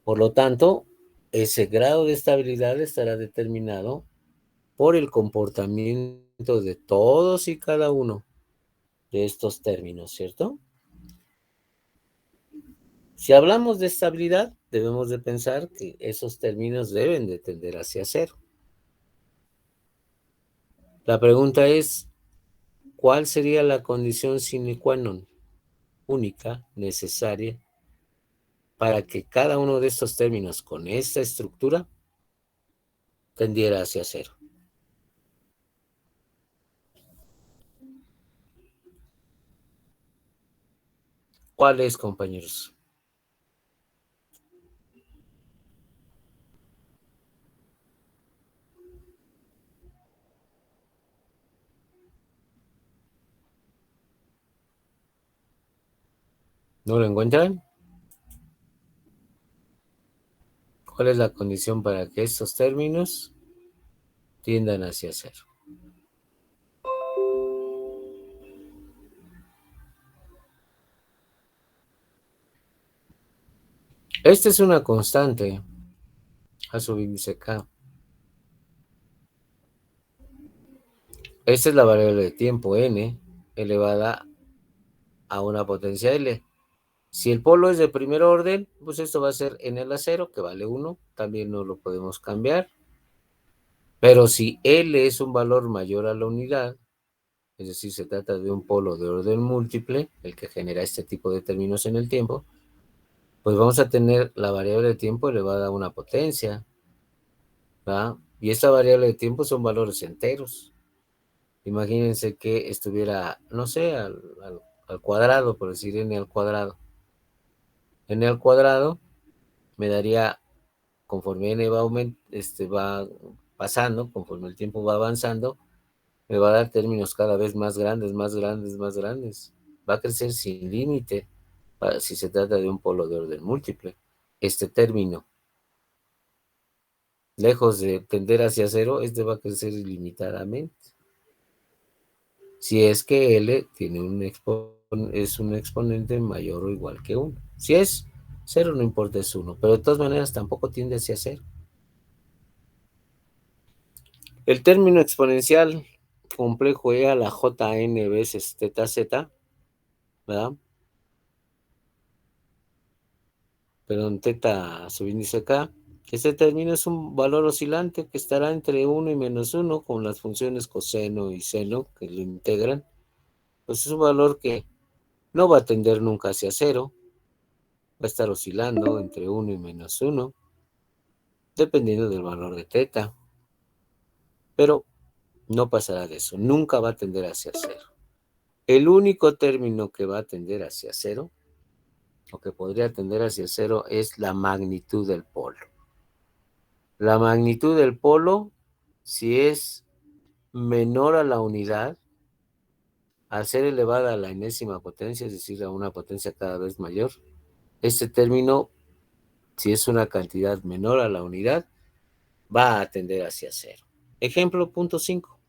Por lo tanto, ese grado de estabilidad estará determinado por el comportamiento de todos y cada uno de estos términos, ¿cierto? Si hablamos de estabilidad, debemos de pensar que esos términos deben de tender hacia cero. La pregunta es, ¿cuál sería la condición sine qua non única, necesaria, para que cada uno de estos términos con esta estructura tendiera hacia cero? ¿Cuál es, compañeros? ¿No lo encuentran? ¿Cuál es la condición para que estos términos tiendan hacia cero? Esta es una constante a subíndice k. Esta es la variable de tiempo n elevada a una potencia L. Si el polo es de primer orden, pues esto va a ser n a la 0, que vale 1. También no lo podemos cambiar. Pero si L es un valor mayor a la unidad, es decir, se trata de un polo de orden múltiple, el que genera este tipo de términos en el tiempo, pues vamos a tener la variable de tiempo elevada a una potencia, ¿verdad? Y esta variable de tiempo son valores enteros. Imagínense que estuviera, no sé, al cuadrado, por decir n al cuadrado. N al cuadrado me daría, conforme n va pasando, conforme el tiempo va avanzando, me va a dar términos cada vez más grandes, más grandes, más grandes. Va a crecer sin límite si se trata de un polo de orden múltiple. Este término, lejos de tender hacia cero, este va a crecer ilimitadamente. Si es que L tiene es un exponente mayor o igual que 1. Si es 0, no importa, es 1. Pero de todas maneras tampoco tiende hacia 0. El término exponencial complejo E a la JN veces teta z, ¿verdad? Perdón, teta subíndice k. Este término es un valor oscilante que estará entre 1 y menos 1 con las funciones coseno y seno que lo integran. Pues es un valor que no va a tender nunca hacia 0. Va a estar oscilando entre 1 y menos 1, dependiendo del valor de teta. Pero no pasará de eso. Nunca va a tender hacia 0. El único término que va a tender hacia 0, o que podría tender hacia 0, es la magnitud del polo. La magnitud del polo, si es menor a la unidad, al ser elevada a la enésima potencia, es decir, a una potencia cada vez mayor, este término, si es una cantidad menor a la unidad, va a tender hacia 0. Ejemplo, punto 5.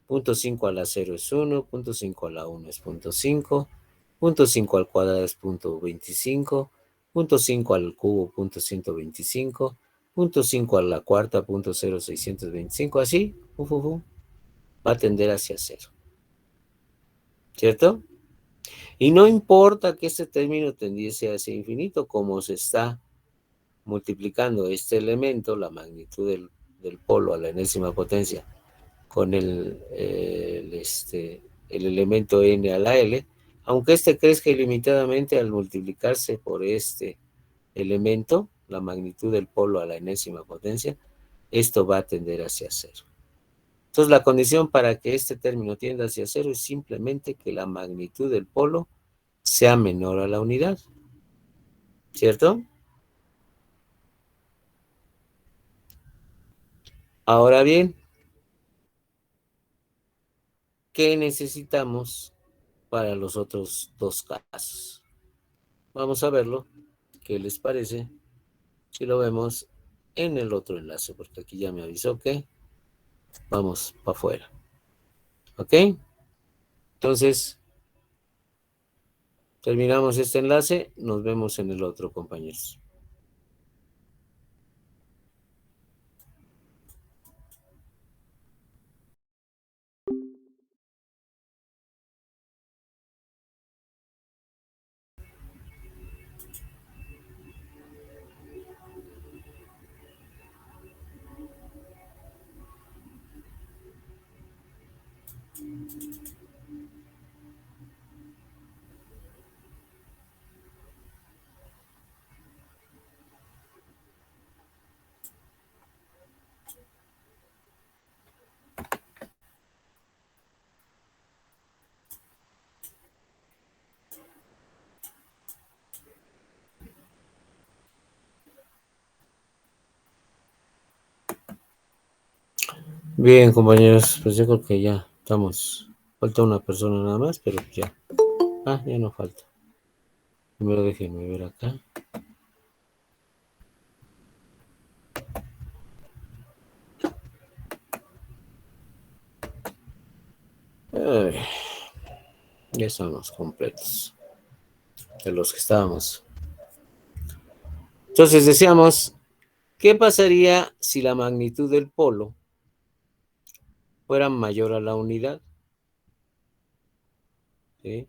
Punto 5 a la 0 es 1, punto 5 a la 1 es punto 5, punto 5 al cuadrado es punto 25, punto 5 al cubo punto 125, punto 5 a la cuarta punto 0,625, así, va a tender hacia 0. ¿Cierto? Y no importa que este término tendiese hacia infinito, como se está multiplicando este elemento, la magnitud del polo a la enésima potencia, con el elemento n a la L, aunque este crezca ilimitadamente al multiplicarse por este elemento, la magnitud del polo a la enésima potencia, esto va a tender hacia 0. Entonces, la condición para que este término tienda hacia 0 es simplemente que la magnitud del polo sea menor a la unidad. ¿Cierto? Ahora bien, ¿qué necesitamos para los otros dos casos? Vamos a verlo. ¿Qué les parece si lo vemos en el otro enlace? Porque aquí ya me avisó que vamos para afuera. ¿Ok? Entonces, terminamos este enlace. Nos vemos en el otro, compañeros. Bien, compañeros, pues yo creo que ya estamos. Falta una persona nada más, pero ya. Ah, ya no falta. Primero déjenme ver acá. 9. Ya son los completos de los que estábamos. Entonces decíamos, ¿qué pasaría si la magnitud del polo fuera mayor a la unidad? ¿Sí?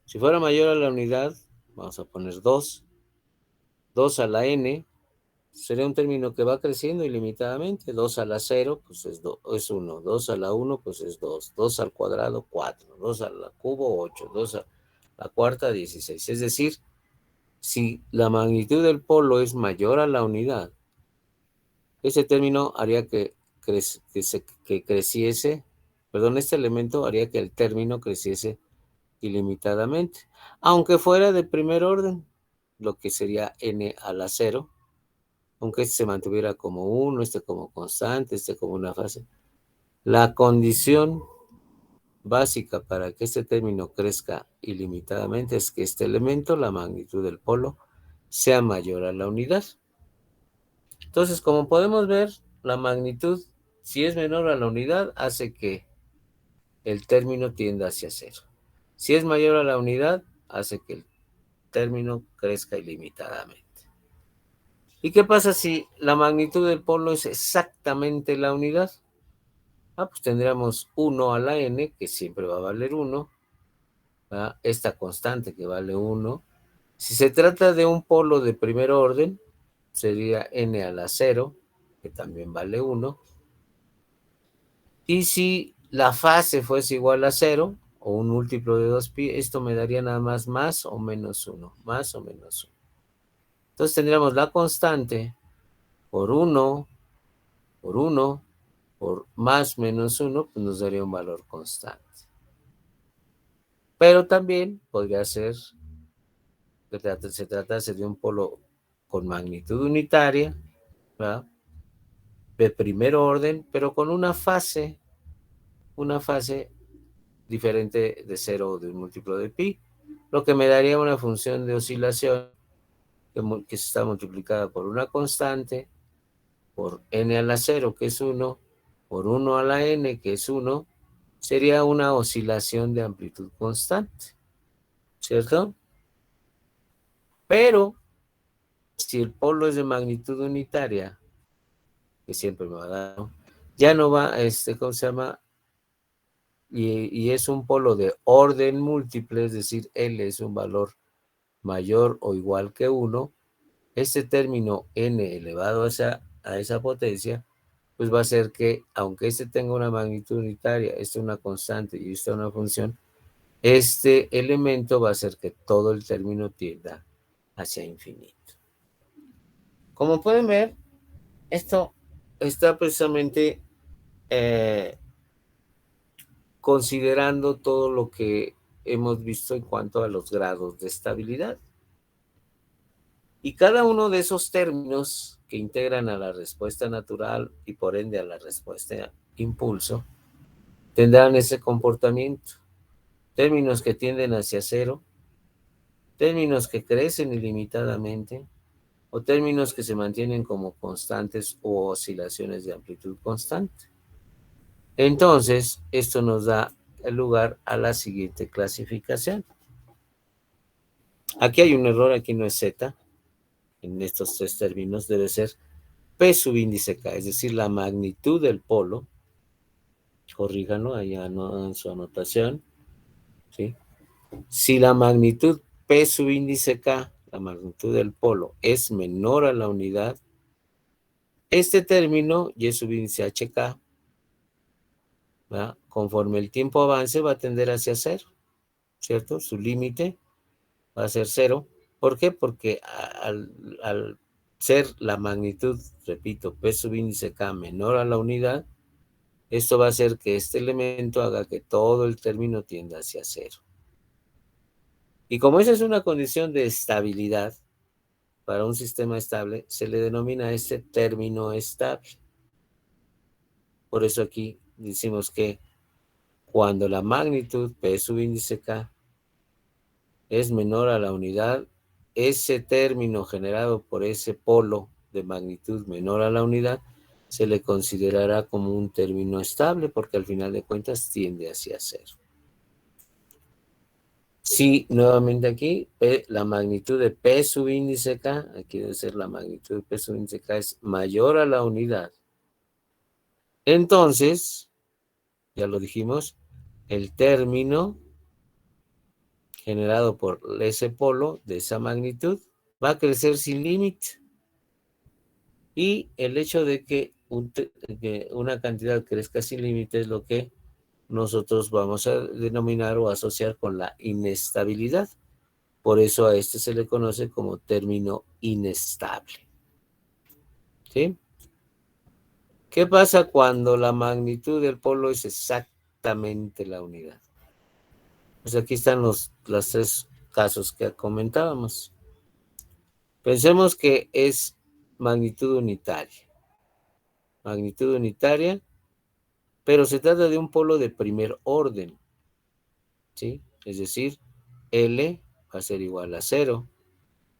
Si fuera mayor a la unidad, vamos a poner 2. 2 a la n sería un término que va creciendo ilimitadamente. 2 a la 0, pues es 1. 2 a la 1, pues es 2. 2 al cuadrado, 4. 2 a la cubo, 8. 2 a la cuarta, 16. Es decir, si la magnitud del polo es mayor a la unidad, ese término haría que creciese, perdón, este elemento haría que el término creciese ilimitadamente, aunque fuera de primer orden, lo que sería n a la 0, aunque este se mantuviera como 1, este como constante, este como una fase. La condición básica para que este término crezca ilimitadamente es que este elemento, la magnitud del polo, sea mayor a la unidad. Entonces, como podemos ver, la magnitud, si es menor a la unidad, hace que el término tienda hacia 0. Si es mayor a la unidad, hace que el término crezca ilimitadamente. ¿Y qué pasa si la magnitud del polo es exactamente la unidad? Pues tendríamos 1 a la n, que siempre va a valer 1, ¿verdad? Esta constante que vale 1. Si se trata de un polo de primer orden, sería n a la 0, que también vale 1. Y si la fase fuese igual a 0, o un múltiplo de 2pi, esto me daría nada más o menos 1, más o menos 1. Entonces tendríamos la constante por 1, por 1, por más menos 1, pues nos daría un valor constante. Pero también podría ser que se tratase de un polo con magnitud unitaria, ¿verdad? De primer orden, pero con una fase diferente de 0 o de un múltiplo de pi, lo que me daría una función de oscilación que está multiplicada por una constante, por n a la 0, que es 1, por 1 a la n, que es 1, sería una oscilación de amplitud constante, ¿cierto? Pero si el polo es de magnitud unitaria, que siempre me va a dar, ¿no? Ya no va, ¿cómo se llama? Y es un polo de orden múltiple, es decir, L es un valor mayor o igual que 1, este término n elevado a esa potencia, pues va a ser que, aunque este tenga una magnitud unitaria, este una constante y esta una función, este elemento va a hacer que todo el término tienda hacia infinito. Como pueden ver, esto está precisamente considerando todo lo que hemos visto en cuanto a los grados de estabilidad. Y cada uno de esos términos que integran a la respuesta natural y por ende a la respuesta impulso, tendrán ese comportamiento. Términos que tienden hacia 0, términos que crecen ilimitadamente, o términos que se mantienen como constantes o oscilaciones de amplitud constante. Entonces, esto nos da lugar a la siguiente clasificación. Aquí hay un error, aquí no es Z. En estos tres términos debe ser P subíndice K, es decir, la magnitud del polo. Corríjanlo allá en su anotación, ¿sí? Si la magnitud P subíndice K, la magnitud del polo, es menor a la unidad, este término, Y subíndice HK, ¿verdad? Conforme el tiempo avance va a tender hacia 0, ¿cierto? Su límite va a ser 0. ¿Por qué? Porque al ser la magnitud, repito, P subíndice K menor a la unidad, esto va a hacer que este elemento haga que todo el término tienda hacia 0. Y como esa es una condición de estabilidad para un sistema estable, se le denomina este término estable. Por eso aquí decimos que cuando la magnitud P subíndice K es menor a la unidad, ese término generado por ese polo de magnitud menor a la unidad se le considerará como un término estable porque al final de cuentas tiende hacia 0. Si nuevamente aquí, la magnitud de P subíndice K, aquí debe ser la magnitud de P subíndice K es mayor a la unidad. Entonces, ya lo dijimos, el término generado por ese polo de esa magnitud va a crecer sin límite. Y el hecho de que una cantidad crezca sin límite es lo que nosotros vamos a denominar o asociar con la inestabilidad. Por eso a este se le conoce como término inestable. ¿Sí? ¿Qué pasa cuando la magnitud del polo es exactamente la unidad? Pues aquí están los 3 casos que comentábamos. Pensemos que es magnitud unitaria. Magnitud unitaria, pero se trata de un polo de primer orden. ¿Sí? Es decir, L va a ser igual a 0,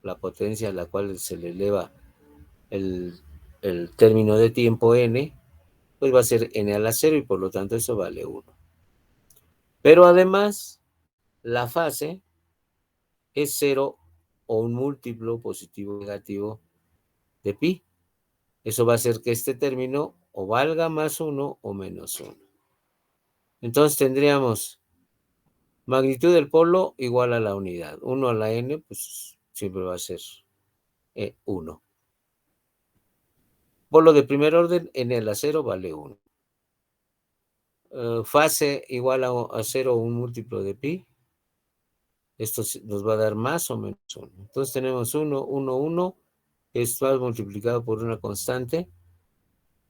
la potencia a la cual se le eleva el término de tiempo n, pues va a ser n a la 0 y por lo tanto eso vale 1. Pero además, la fase es 0 o un múltiplo positivo o negativo de pi. Eso va a hacer que este término o valga más 1 o menos 1. Entonces tendríamos magnitud del polo igual a la unidad. 1 a la n, pues siempre va a ser 1. Polo de primer orden, n a la 0 vale 1. Fase igual a 0 o un múltiplo de pi. Esto nos va a dar más o menos 1. Entonces tenemos 1, 1, 1. Esto es multiplicado por una constante.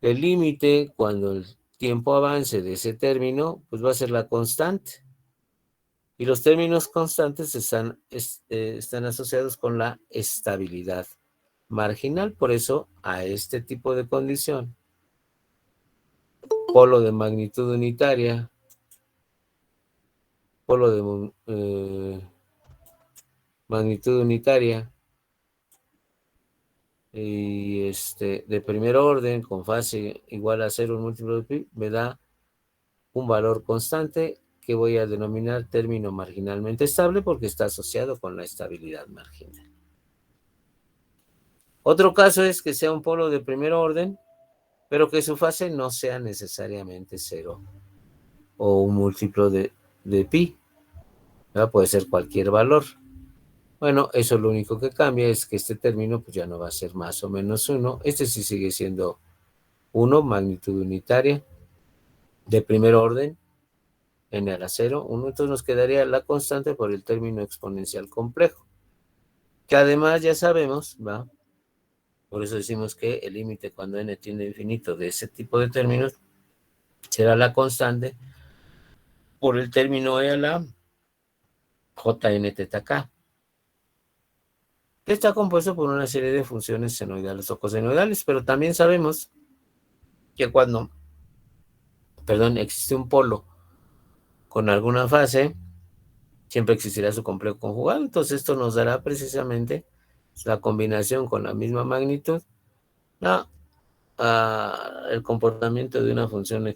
El límite, cuando el tiempo avance de ese término, pues va a ser la constante. Y los términos constantes están asociados con la estabilidad marginal. Por eso, a este tipo de condición, polo de magnitud unitaria, polo de magnitud unitaria y de primer orden con fase igual a 0 múltiplo de pi, me da un valor constante que voy a denominar término marginalmente estable porque está asociado con la estabilidad marginal. Otro caso es que sea un polo de primer orden, pero que su fase no sea necesariamente 0 o un múltiplo de pi. ¿Verdad? Puede ser cualquier valor. Bueno, eso lo único que cambia es que este término pues ya no va a ser más o menos 1. Este sí sigue siendo 1, magnitud unitaria, de primer orden, n a la 0, 1. Entonces nos quedaría la constante por el término exponencial complejo, que además ya sabemos, ¿va? Por eso decimos que el límite cuando n tiende a infinito de ese tipo de términos será la constante por el término e a la jn teta k, que está compuesto por una serie de funciones senoidales o cosenoidales, pero también sabemos que cuando, existe un polo con alguna fase, siempre existirá su complejo conjugado. Entonces esto nos dará precisamente la combinación con la misma magnitud, el comportamiento de una función,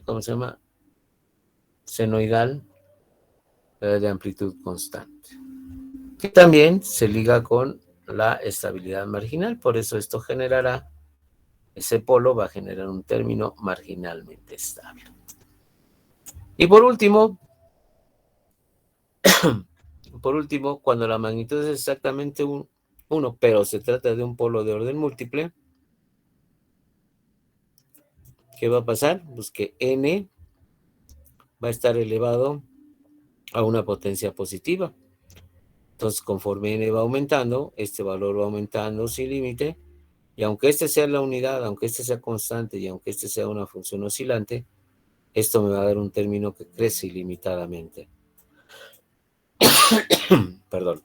¿cómo se llama? Senoidal de amplitud constante, que también se liga con la estabilidad marginal. Por eso esto generará, ese polo va a generar un término marginalmente estable. Y por último, cuando la magnitud es exactamente 1, pero se trata de un polo de orden múltiple, ¿qué va a pasar? Pues que n va a estar elevado a una potencia positiva. Entonces, conforme n va aumentando, este valor va aumentando sin límite, y aunque este sea la unidad, aunque este sea constante y aunque este sea una función oscilante, esto me va a dar un término que crece ilimitadamente. Perdón.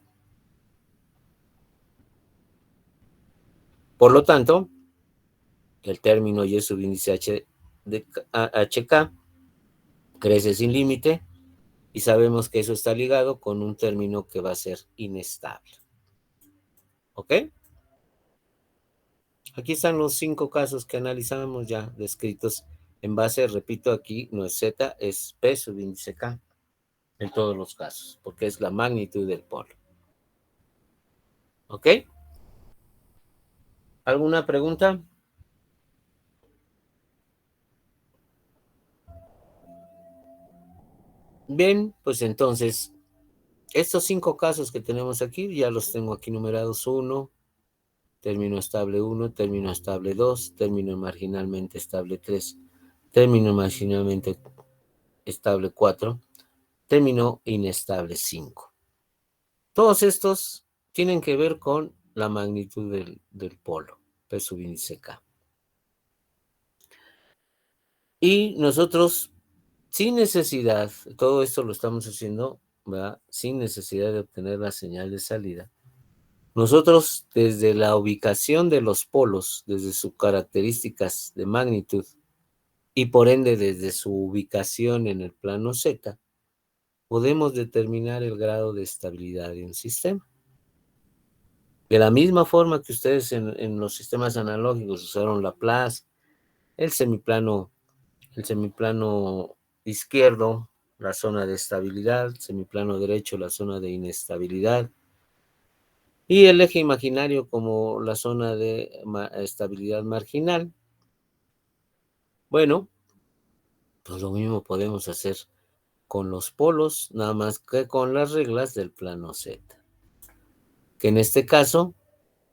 Por lo tanto, el término y subíndice HK crece sin límite y sabemos que eso está ligado con un término que va a ser inestable. ¿Ok? Aquí están los 5 casos que analizamos ya descritos en base, repito, aquí no es Z, es P subíndice K. en todos los casos, porque es la magnitud del polo. ¿Ok? ¿Alguna pregunta? Bien, pues entonces, estos 5 casos que tenemos aquí, ya los tengo aquí numerados: 1, término estable 1, término estable 2, término marginalmente estable 3, término marginalmente estable 4, término inestable 5. Todos estos tienen que ver con la magnitud del polo, P sub índice K. Y nosotros, sin necesidad, todo esto lo estamos haciendo, ¿verdad?, sin necesidad de obtener la señal de salida. Nosotros, desde la ubicación de los polos, desde sus características de magnitud y por ende desde su ubicación en el plano Z, podemos determinar el grado de estabilidad de un sistema. De la misma forma que ustedes en los sistemas analógicos usaron Laplace, el semiplano izquierdo, la zona de estabilidad; semiplano derecho, la zona de inestabilidad; y el eje imaginario como la zona de estabilidad marginal. Bueno, pues lo mismo podemos hacer con los polos, nada más que con las reglas del plano Z, que en este caso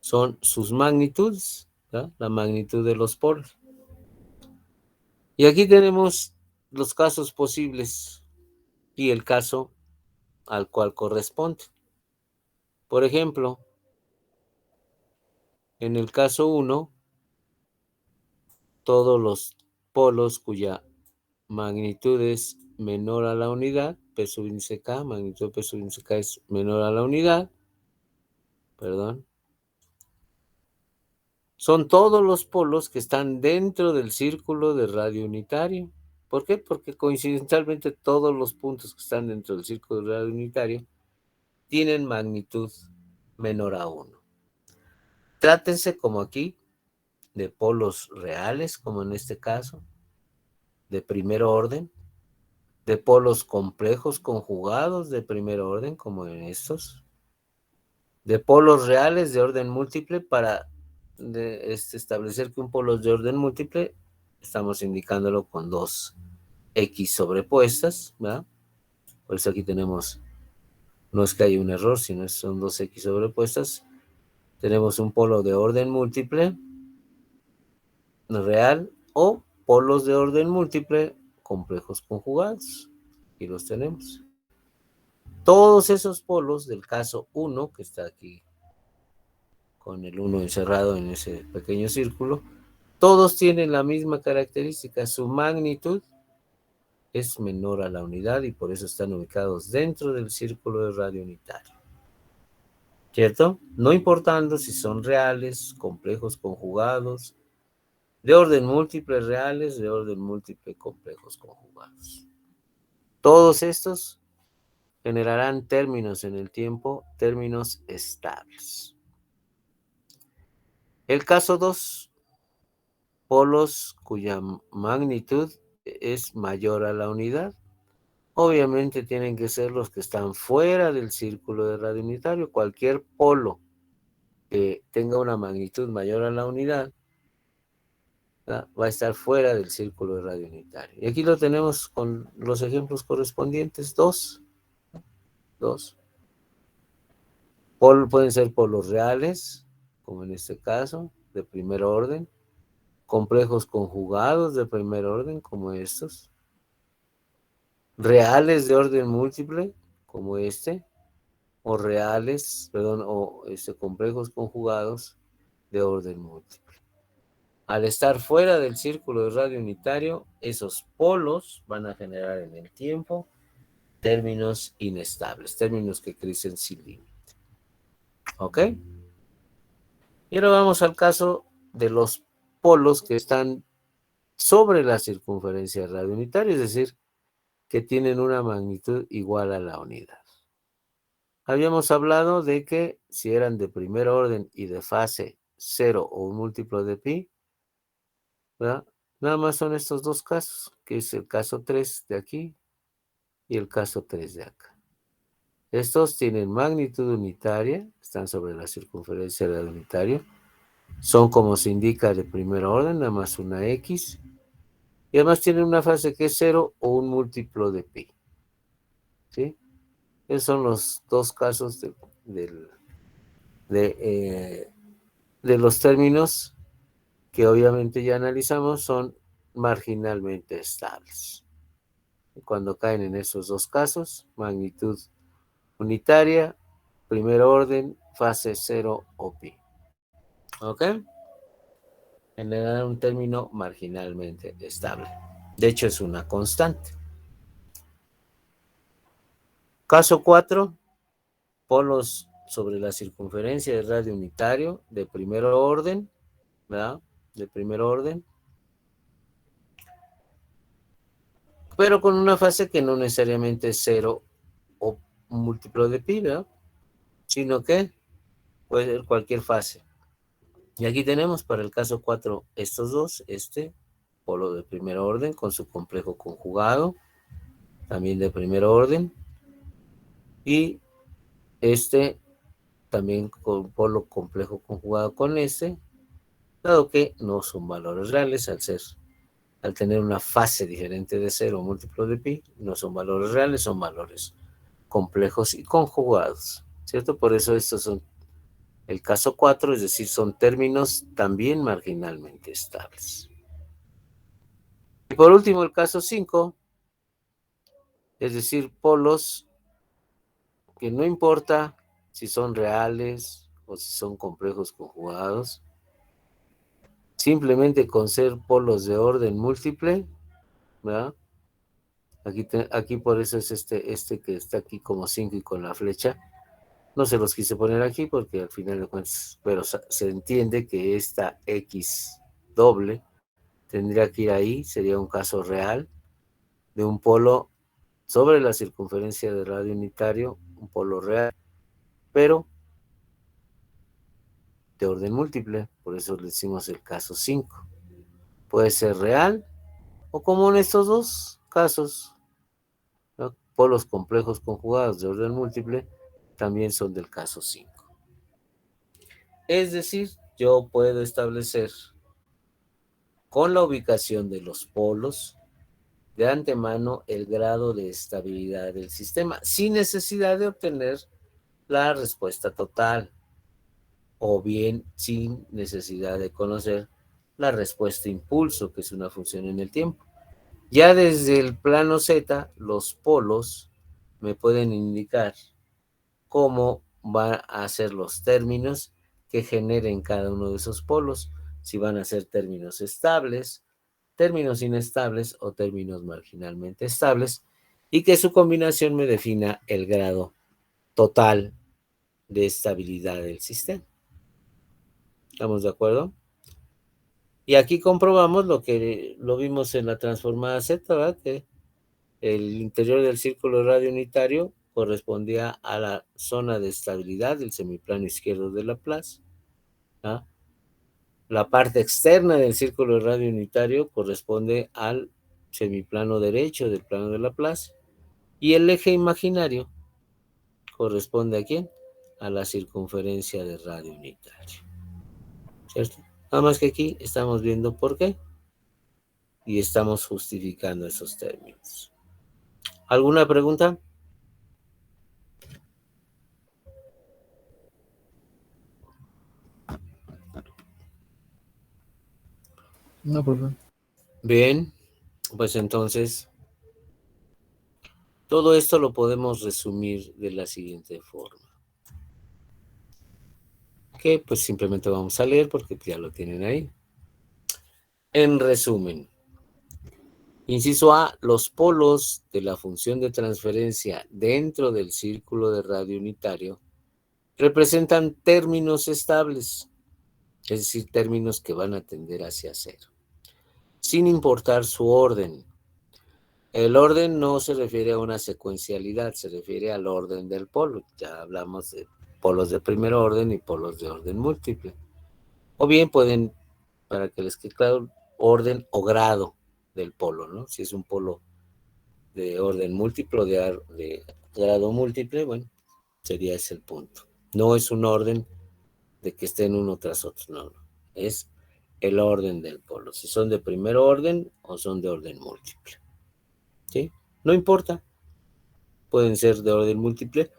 son sus magnitudes, ¿verdad?, la magnitud de los polos. Y aquí tenemos los casos posibles y el caso al cual corresponde. Por ejemplo, en el caso 1, todos los polos cuya magnitud es menor a la unidad, P sub índice K, magnitud de P sub índice K es menor a la unidad, son todos los polos que están dentro del círculo de radio unitario. ¿Por qué? Porque coincidencialmente todos los puntos que están dentro del círculo de radio unitario tienen magnitud menor a 1. Trátense, como aquí, de polos reales, como en este caso, de primer orden, de polos complejos conjugados de primer orden, como en estos, de polos reales de orden múltiple. Para establecer que un polo es de orden múltiple, estamos indicándolo con 2 X sobrepuestas, ¿verdad? Por eso aquí tenemos, no es que haya un error, sino son 2 X sobrepuestas. Tenemos un polo de orden múltiple real o polos de orden múltiple complejos conjugados. Aquí los tenemos. Todos esos polos del caso 1, que está aquí con el 1 encerrado en ese pequeño círculo, todos tienen la misma característica: su magnitud es menor a la unidad y por eso están ubicados dentro del círculo de radio unitario. ¿Cierto? No importando si son reales, complejos conjugados, de orden múltiple reales, de orden múltiple complejos conjugados. Todos estos generarán términos en el tiempo, términos estables. El caso 2, polos cuya magnitud es mayor a la unidad. Obviamente tienen que ser los que están fuera del círculo de radio unitario. Cualquier polo que tenga una magnitud mayor a la unidad, ¿verdad?, va a estar fuera del círculo de radio unitario. Y aquí lo tenemos con los ejemplos correspondientes: 2. Pueden ser polos reales, como en este caso, de primer orden; complejos conjugados de primer orden, como estos; reales de orden múltiple, como este; o complejos conjugados de orden múltiple. Al estar fuera del círculo de radio unitario, esos polos van a generar en el tiempo términos inestables, términos que crecen sin límite. ¿Ok? Y ahora vamos al caso de los polos que están sobre la circunferencia radio unitaria, es decir, que tienen una magnitud igual a la unidad. Habíamos hablado de que si eran de primer orden y de fase 0 o un múltiplo de pi, ¿verdad?, nada más son estos 2 casos, que es el caso 3 de aquí y el caso 3 de acá. Estos tienen magnitud unitaria, están sobre la circunferencia del unitario, son como se indica de primer orden, nada más una X, y además tienen una fase que es 0 o un múltiplo de pi. ¿Sí? Esos son los dos casos de los términos que obviamente ya analizamos, son marginalmente estables. Cuando caen en esos dos casos, magnitud unitaria, primer orden, fase 0 o pi. ¿Ok? Generar un término marginalmente estable. De hecho, es una constante. Caso 4, polos sobre la circunferencia del radio unitario de primer orden, ¿verdad? De primer orden, pero con una fase que no necesariamente es 0 o un múltiplo de pi, ¿verdad? Sino que puede ser cualquier fase. Y aquí tenemos para el caso 4 estos dos, este polo de primer orden con su complejo conjugado, también de primer orden, y este también con polo complejo conjugado con este, dado que no son valores reales al tener una fase diferente de 0 múltiplo de pi, no son valores reales, son valores complejos y conjugados, ¿cierto? Por eso estos son el caso 4, es decir, son términos también marginalmente estables. Y por último, el caso 5, es decir, polos que no importa si son reales o si son complejos conjugados, simplemente con ser polos de orden múltiple, ¿verdad? Aquí por eso es este que está aquí como 5 y con la flecha. No se los quise poner aquí porque al final de cuentas, pero se entiende que esta X doble tendría que ir ahí, sería un caso real de un polo sobre la circunferencia del radio unitario, un polo real, pero de orden múltiple, por eso le decimos el caso 5. Puede ser real o como en estos dos casos, ¿no? Polos complejos conjugados de orden múltiple también son del caso 5. Es decir, yo puedo establecer con la ubicación de los polos de antemano el grado de estabilidad del sistema, sin necesidad de obtener la respuesta total, o bien sin necesidad de conocer la respuesta impulso, que es una función en el tiempo. Ya desde el plano Z, los polos me pueden indicar cómo van a ser los términos que generen cada uno de esos polos, si van a ser términos estables, términos inestables o términos marginalmente estables, y que su combinación me defina el grado total de estabilidad del sistema. ¿Estamos de acuerdo? Y aquí comprobamos lo que lo vimos en la transformada Z, ¿verdad? Que el interior del círculo radio unitario correspondía a la zona de estabilidad del semiplano izquierdo de Laplace. ¿Ah? La parte externa del círculo radio unitario corresponde al semiplano derecho del plano de Laplace. Y el eje imaginario corresponde ¿a quién? A la circunferencia del radio unitario. ¿Cierto? Nada más que aquí estamos viendo por qué y estamos justificando esos términos. ¿Alguna pregunta? No, profe. Bien, pues entonces todo esto lo podemos resumir de la siguiente forma. Que pues simplemente vamos a leer porque ya lo tienen ahí. En resumen, inciso A, los polos de la función de transferencia dentro del círculo de radio unitario representan términos estables, es decir, términos que van a tender hacia cero, sin importar su orden. El orden no se refiere a una secuencialidad, se refiere al orden del polo. Ya hablamos de polos de primer orden y polos de orden múltiple. O bien pueden, para que les quede claro, orden o grado del polo, ¿no? Si es un polo de orden múltiplo, de grado múltiple, bueno, sería ese el punto. No es un orden de que estén uno tras otro, no. Es el orden del polo, si son de primer orden o son de orden múltiple. ¿Sí? No importa, pueden ser de orden múltiple,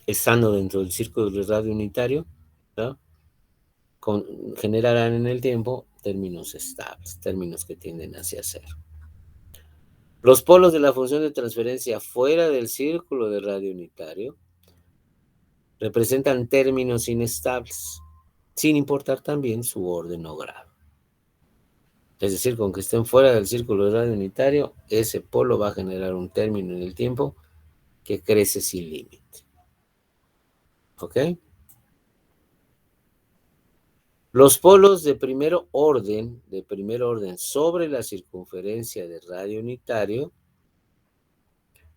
estando dentro del círculo de radio unitario, ¿no? Generarán en el tiempo términos estables, términos que tienden hacia cero. Los polos de la función de transferencia fuera del círculo de radio unitario representan términos inestables, sin importar también su orden o grado. Es decir, con que estén fuera del círculo de radio unitario, ese polo va a generar un término en el tiempo que crece sin límite. ¿Ok? Los polos de primer orden sobre la circunferencia de radio unitario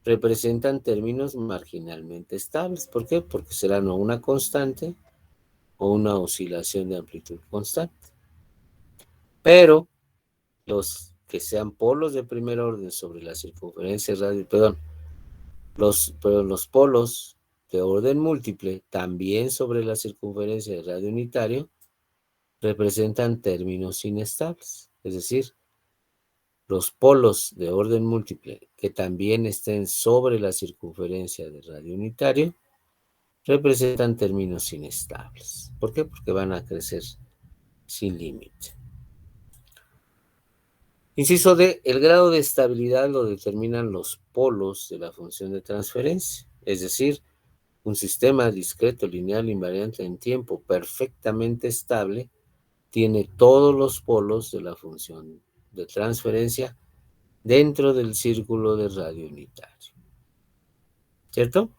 representan términos marginalmente estables. ¿Por qué? Porque serán o una constante o una oscilación de amplitud constante. Pero los que sean polos de primer orden sobre la circunferencia radio, los polos de orden múltiple también sobre la circunferencia de radio unitario representan términos inestables. Es decir, los polos de orden múltiple que también estén sobre la circunferencia de radio unitario representan términos inestables. ¿Por qué? Porque van a crecer sin límite. Inciso D, el grado de estabilidad lo determinan los polos de la función de transferencia, es decir, un sistema discreto, lineal, invariante en tiempo perfectamente estable tiene todos los polos de la función de transferencia dentro del círculo de radio unitario. ¿Cierto?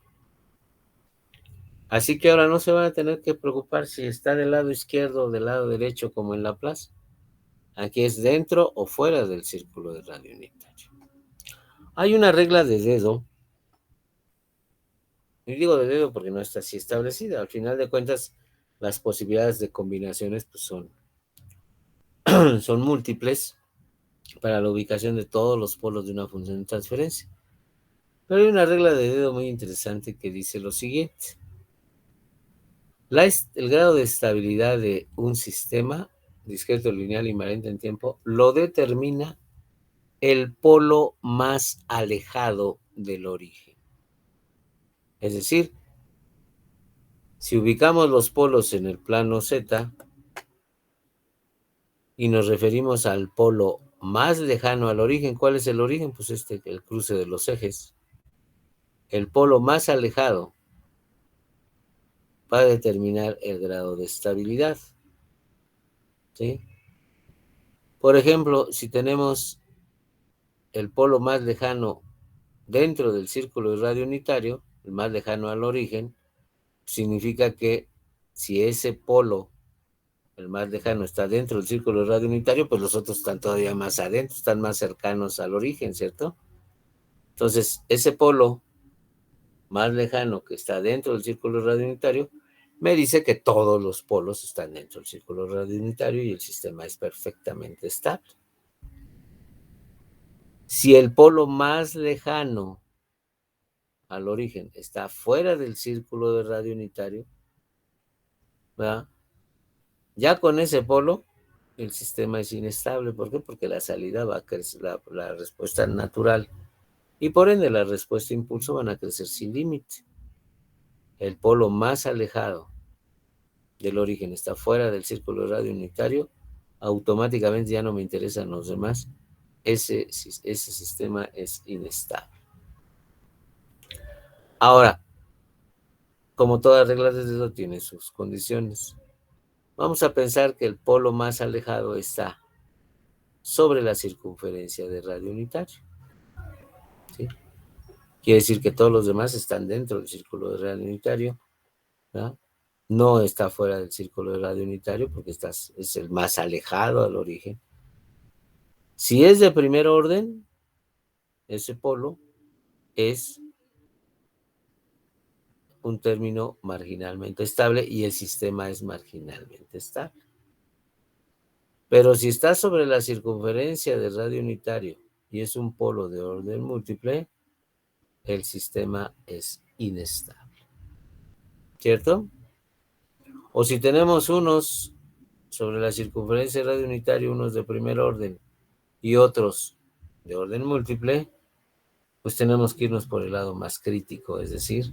Así que ahora no se van a tener que preocupar si está del lado izquierdo o del lado derecho como en Laplace. Aquí es dentro o fuera del círculo de radio unitario. Hay una regla de dedo, y digo de dedo porque no está así establecida. Al final de cuentas, las posibilidades de combinaciones pues son múltiples para la ubicación de todos los polos de una función de transferencia. Pero hay una regla de dedo muy interesante que dice lo siguiente. El grado de estabilidad de un sistema discreto, lineal, invariante en tiempo, lo determina el polo más alejado del origen. Es decir, si ubicamos los polos en el plano Z y nos referimos al polo más lejano al origen, ¿cuál es el origen? Pues el cruce de los ejes. El polo más alejado va a determinar el grado de estabilidad. ¿Sí? Por ejemplo, si tenemos el polo más lejano dentro del círculo de radio unitario, el más lejano al origen, significa que si ese polo, el más lejano, está dentro del círculo de radio unitario, pues los otros están todavía más adentro, están más cercanos al origen, ¿cierto? Entonces, ese polo más lejano que está dentro del círculo de radio unitario me dice que todos los polos están dentro del círculo de radio unitario y el sistema es perfectamente estable. Si el polo más lejano al origen está fuera del círculo de radio unitario, ¿verdad? Ya con ese polo, el sistema es inestable. ¿Por qué? Porque la salida va a crecer, la respuesta natural y por ende la respuesta impulso van a crecer sin límite. El polo más alejado del origen está fuera del círculo de radio unitario, automáticamente ya no me interesan los demás. Ese sistema es inestable. Ahora, como toda regla de dedo tiene sus condiciones. Vamos a pensar que el polo más alejado está sobre la circunferencia de radio unitario. ¿Sí? Quiere decir que todos los demás están dentro del círculo de radio unitario. ¿Verdad? No está fuera del círculo de radio unitario porque es el más alejado al origen. Si es de primer orden, ese polo es un término marginalmente estable y el sistema es marginalmente estable. Pero si está sobre la circunferencia del radio unitario y es un polo de orden múltiple, el sistema es inestable. ¿Cierto? O si tenemos unos sobre la circunferencia del radio unitario, unos de primer orden y otros de orden múltiple, pues tenemos que irnos por el lado más crítico, es decir,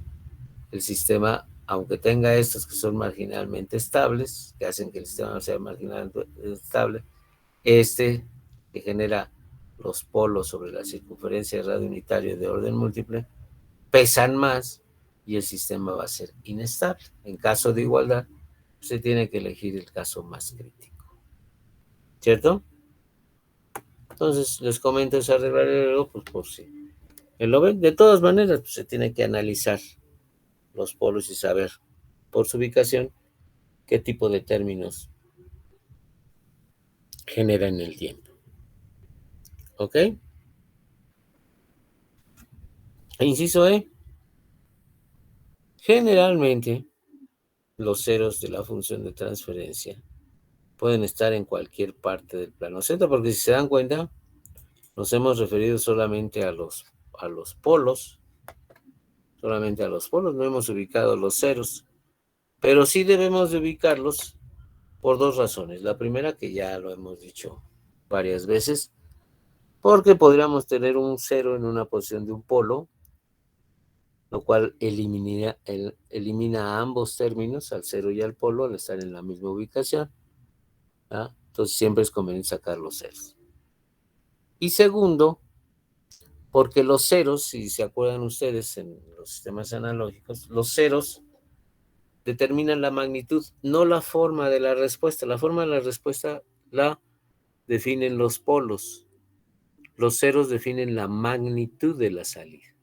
el sistema, aunque tenga estos que son marginalmente estables, que hacen que el sistema sea marginalmente estable, este que genera los polos sobre la circunferencia del radio unitario de orden múltiple, pesan más y el sistema va a ser inestable. En caso de igualdad, se tiene que elegir el caso más crítico. ¿Cierto? Entonces, les comento esa regla pues por si lo ven. De todas maneras, pues, se tiene que analizar los polos y saber por su ubicación qué tipo de términos genera en el tiempo. ¿Ok? Inciso E. Generalmente, los ceros de la función de transferencia pueden estar en cualquier parte del plano Z, porque si se dan cuenta, nos hemos referido solamente a los polos, no hemos ubicado los ceros, pero sí debemos de ubicarlos por dos razones. La primera, que ya lo hemos dicho varias veces, porque podríamos tener un cero en una posición de un polo, lo cual elimina a ambos términos, al cero y al polo, al estar en la misma ubicación. ¿Ah? Entonces siempre es conveniente sacar los ceros. Y segundo, porque los ceros, si se acuerdan ustedes en los sistemas analógicos, los ceros determinan la magnitud, no la forma de la respuesta. La forma de la respuesta la definen los polos. Los ceros definen la magnitud de la salida.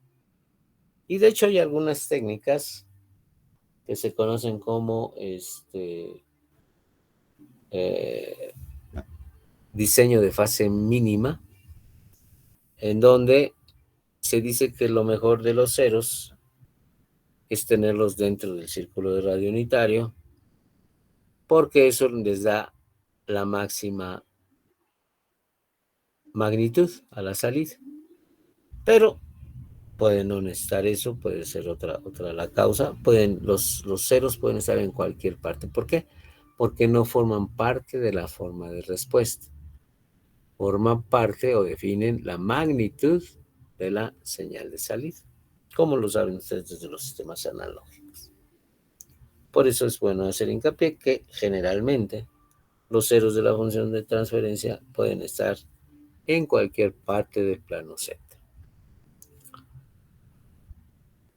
Y de hecho hay algunas técnicas que se conocen como diseño de fase mínima, en donde se dice que lo mejor de los ceros es tenerlos dentro del círculo de radio unitario, porque eso les da la máxima magnitud a la salida. Pero puede no necesitar eso, puede ser otra la causa. Los ceros pueden estar en cualquier parte. ¿Por qué? Porque no forman parte de la forma de respuesta. Forman parte o definen la magnitud de la señal de salida, como lo saben ustedes desde los sistemas analógicos. Por eso es bueno hacer hincapié que generalmente los ceros de la función de transferencia pueden estar en cualquier parte del plano Z.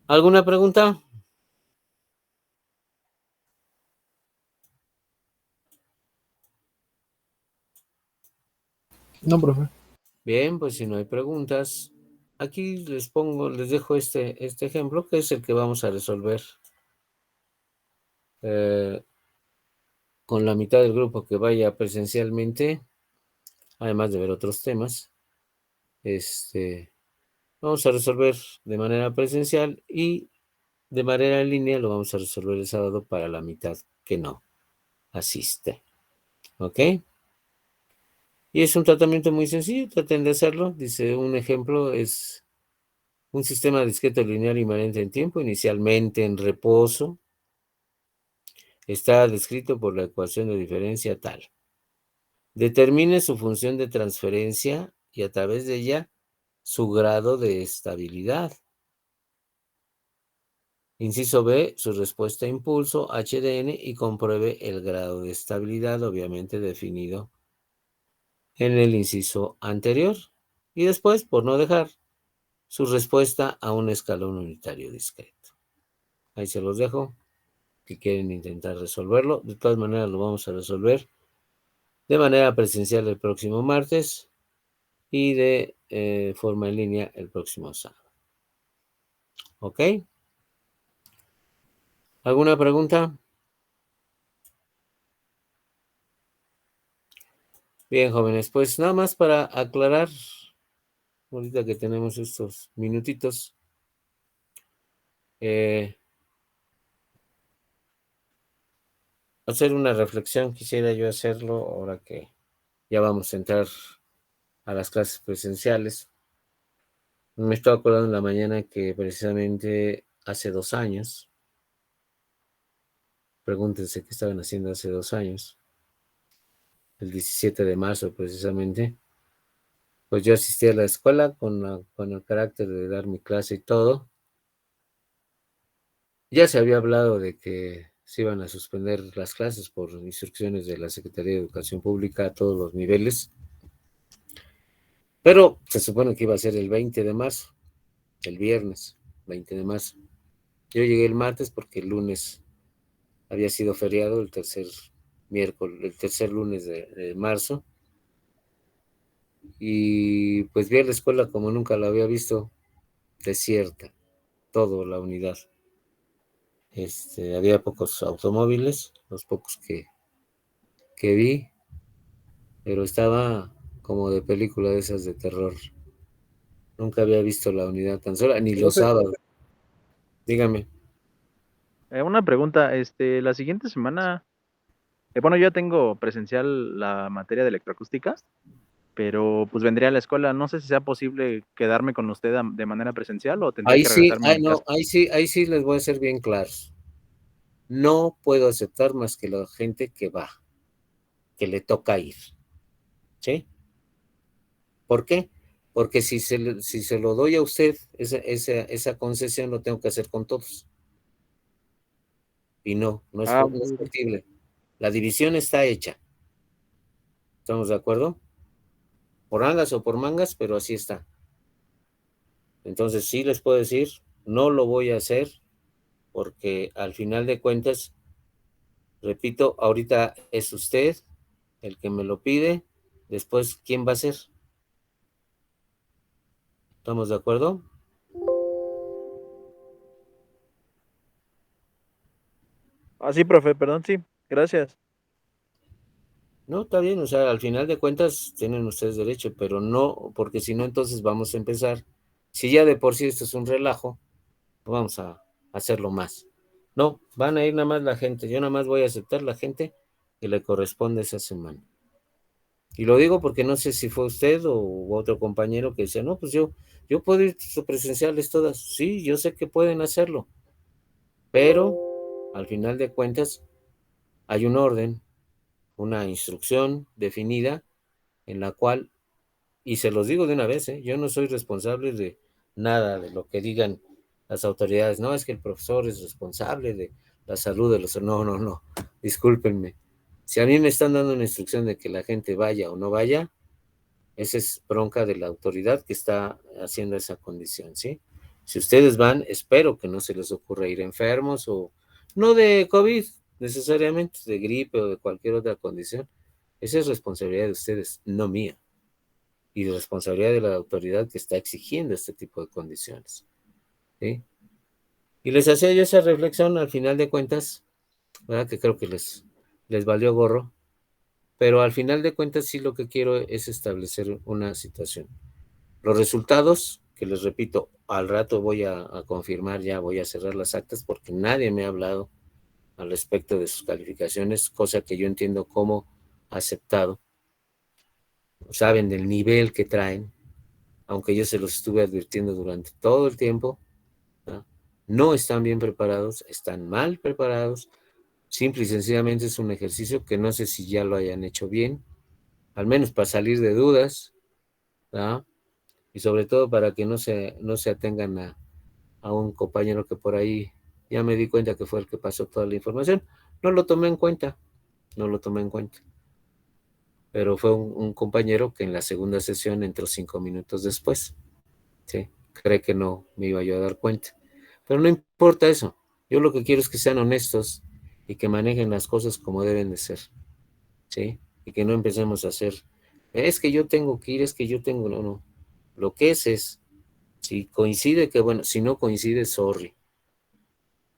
¿Alguna pregunta? No, profe. Bien, pues si no hay preguntas, aquí les dejo este ejemplo, que es el que vamos a resolver con la mitad del grupo que vaya presencialmente, además de ver otros temas. Vamos a resolver de manera presencial y de manera en línea lo vamos a resolver el sábado para la mitad que no asiste. ¿Ok? Y es un tratamiento muy sencillo, traten de hacerlo. Dice, un ejemplo es un sistema discreto lineal inmanente en tiempo, inicialmente en reposo. Está descrito por la ecuación de diferencia tal. Determine su función de transferencia y a través de ella su grado de estabilidad. Inciso B, su respuesta a impulso HDN y compruebe el grado de estabilidad, obviamente definido en el inciso anterior. Y después, por no dejar, su respuesta a un escalón unitario discreto. Ahí se los dejo, si quieren intentar resolverlo. De todas maneras, lo vamos a resolver de manera presencial el próximo martes y de forma en línea el próximo sábado. ¿Ok? ¿Alguna pregunta? Bien, jóvenes, pues nada más para aclarar, ahorita que tenemos estos minutitos, hacer una reflexión, quisiera yo hacerlo ahora que ya vamos a entrar a las clases presenciales. Me estaba acordando en la mañana que precisamente hace 2 años, pregúntense qué estaban haciendo hace 2 años, el 17 de marzo precisamente, pues yo asistí a la escuela con el carácter de dar mi clase y todo. Ya se había hablado de que se iban a suspender las clases por instrucciones de la Secretaría de Educación Pública a todos los niveles, pero se supone que iba a ser el 20 de marzo, el viernes 20 de marzo. Yo llegué el martes porque el lunes había sido feriado, el tercer lunes de marzo, y pues vi a la escuela como nunca la había visto, desierta, toda la unidad. Había pocos automóviles, los pocos que vi, pero estaba como de película de esas de terror. Nunca había visto la unidad tan sola, ni los Profe, sábados. Dígame. una pregunta, la siguiente semana, bueno, yo ya tengo presencial la materia de electroacústica, pero pues vendría a la escuela. No sé si sea posible quedarme con usted de manera presencial o tendría Ahí que sí, regresarme a mi casa. no, ahí sí les voy a ser bien claros. No puedo aceptar más que la gente que va, que le toca ir. ¿Sí? ¿Por qué? Porque si se lo doy a usted, esa concesión lo tengo que hacer con todos. Y no es, Ah, no es muy bien. factible. La división está hecha. ¿Estamos de acuerdo? Por angas o por mangas, pero así está. Entonces sí les puedo decir, no lo voy a hacer porque al final de cuentas, repito, ahorita es usted el que me lo pide. Después, ¿quién va a ser? ¿Estamos de acuerdo? Ah, sí, profe, perdón, sí, gracias. No, está bien, o sea, al final de cuentas tienen ustedes derecho, pero no, porque si no, entonces vamos a empezar. Si ya de por sí esto es un relajo, vamos a hacerlo más. No, van a ir nada más la gente, yo nada más voy a aceptar la gente que le corresponde esa semana. Y lo digo porque no sé si fue usted o otro compañero que decía, no, pues yo puedo ir a presenciales todas. Sí, yo sé que pueden hacerlo, pero al final de cuentas hay un orden, una instrucción definida en la cual, y se los digo de una vez, yo no soy responsable de nada de lo que digan las autoridades. No, es que el profesor es responsable de la salud de los... No, no, no, discúlpenme. Si a mí me están dando una instrucción de que la gente vaya o no vaya, esa es bronca de la autoridad que está haciendo esa condición, ¿sí? Si ustedes van, espero que no se les ocurra ir enfermos o no de COVID necesariamente, de gripe o de cualquier otra condición. Esa es responsabilidad de ustedes, no mía, y de responsabilidad de la autoridad que está exigiendo este tipo de condiciones, ¿sí? Y les hacía yo esa reflexión al final de cuentas, ¿verdad? Que creo que les valió gorro, pero al final de cuentas sí lo que quiero es establecer una situación. Los resultados, que les repito, al rato voy a confirmar, ya voy a cerrar las actas porque nadie me ha hablado al respecto de sus calificaciones, cosa que yo entiendo como aceptado. Saben del nivel que traen, aunque yo se los estuve advirtiendo durante todo el tiempo, ¿no? No están bien preparados, están mal preparados. Simple y sencillamente es un ejercicio que no sé si ya lo hayan hecho bien, al menos para salir de dudas, ¿no? Y sobre todo para que no se atengan a un compañero que por ahí ya me di cuenta que fue el que pasó toda la información. No lo tomé en cuenta, no lo tomé en cuenta. Pero fue un compañero que en la segunda sesión entró 5 minutos después. ¿Sí? Cree que no me iba yo a dar cuenta. Pero no importa eso. Yo lo que quiero es que sean honestos y que manejen las cosas como deben de ser. ¿Sí? Y que no empecemos a hacer, es que yo tengo que ir, es que yo tengo, no, no. Lo que es, si coincide, que bueno, si no coincide, sorry.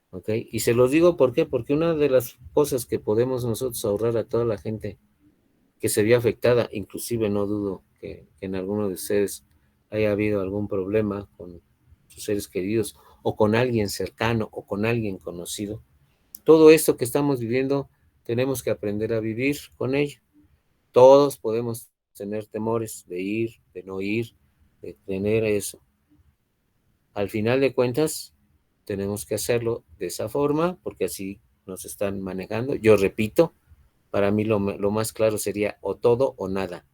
¿Ok? Y se los digo, ¿por qué? Porque una de las cosas que podemos nosotros ahorrar a toda la gente que se vio afectada, inclusive no dudo que en alguno de ustedes haya habido algún problema con sus seres queridos o con alguien cercano o con alguien conocido. Todo esto que estamos viviendo, tenemos que aprender a vivir con ello. Todos podemos tener temores de ir, de no ir, de tener eso. Al final de cuentas, tenemos que hacerlo de esa forma, porque así nos están manejando. Yo repito, para mí lo más claro sería o todo o nada,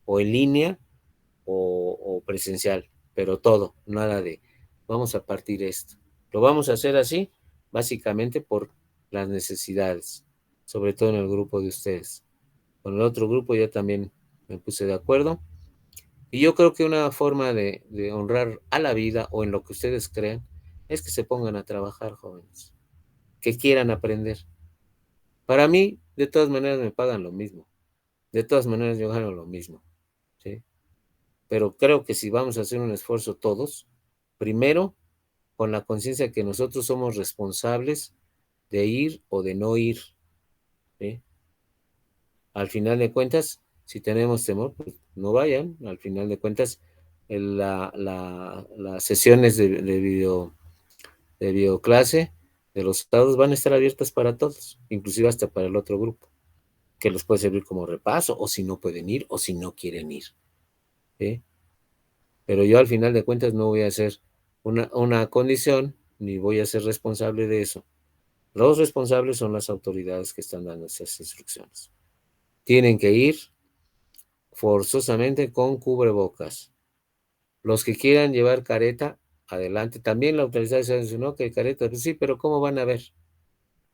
o en línea o presencial, pero todo, nada de vamos a partir esto. Lo vamos a hacer así, básicamente por las necesidades, sobre todo en el grupo de ustedes. Con el otro grupo ya también me puse de acuerdo. Y yo creo que una forma de honrar a la vida o en lo que ustedes crean es que se pongan a trabajar, jóvenes, que quieran aprender. Para mí, de todas maneras, me pagan lo mismo. De todas maneras, yo gano lo mismo. ¿Sí? Pero creo que si vamos a hacer un esfuerzo todos, primero, con la conciencia que nosotros somos responsables de ir o de no ir. ¿Sí? Al final de cuentas, si tenemos temor, pues no vayan. Al final de cuentas, las sesiones de videoclase de los estados van a estar abiertas para todos, inclusive hasta para el otro grupo, que les puede servir como repaso, o si no pueden ir, o si no quieren ir. ¿Sí? Pero yo al final de cuentas no voy a hacer una condición, ni voy a ser responsable de eso. Los responsables son las autoridades que están dando esas instrucciones. Tienen que ir forzosamente con cubrebocas. Los que quieran llevar careta, adelante. También la autoridad dice, no, que careta, pues sí, pero ¿cómo van a ver?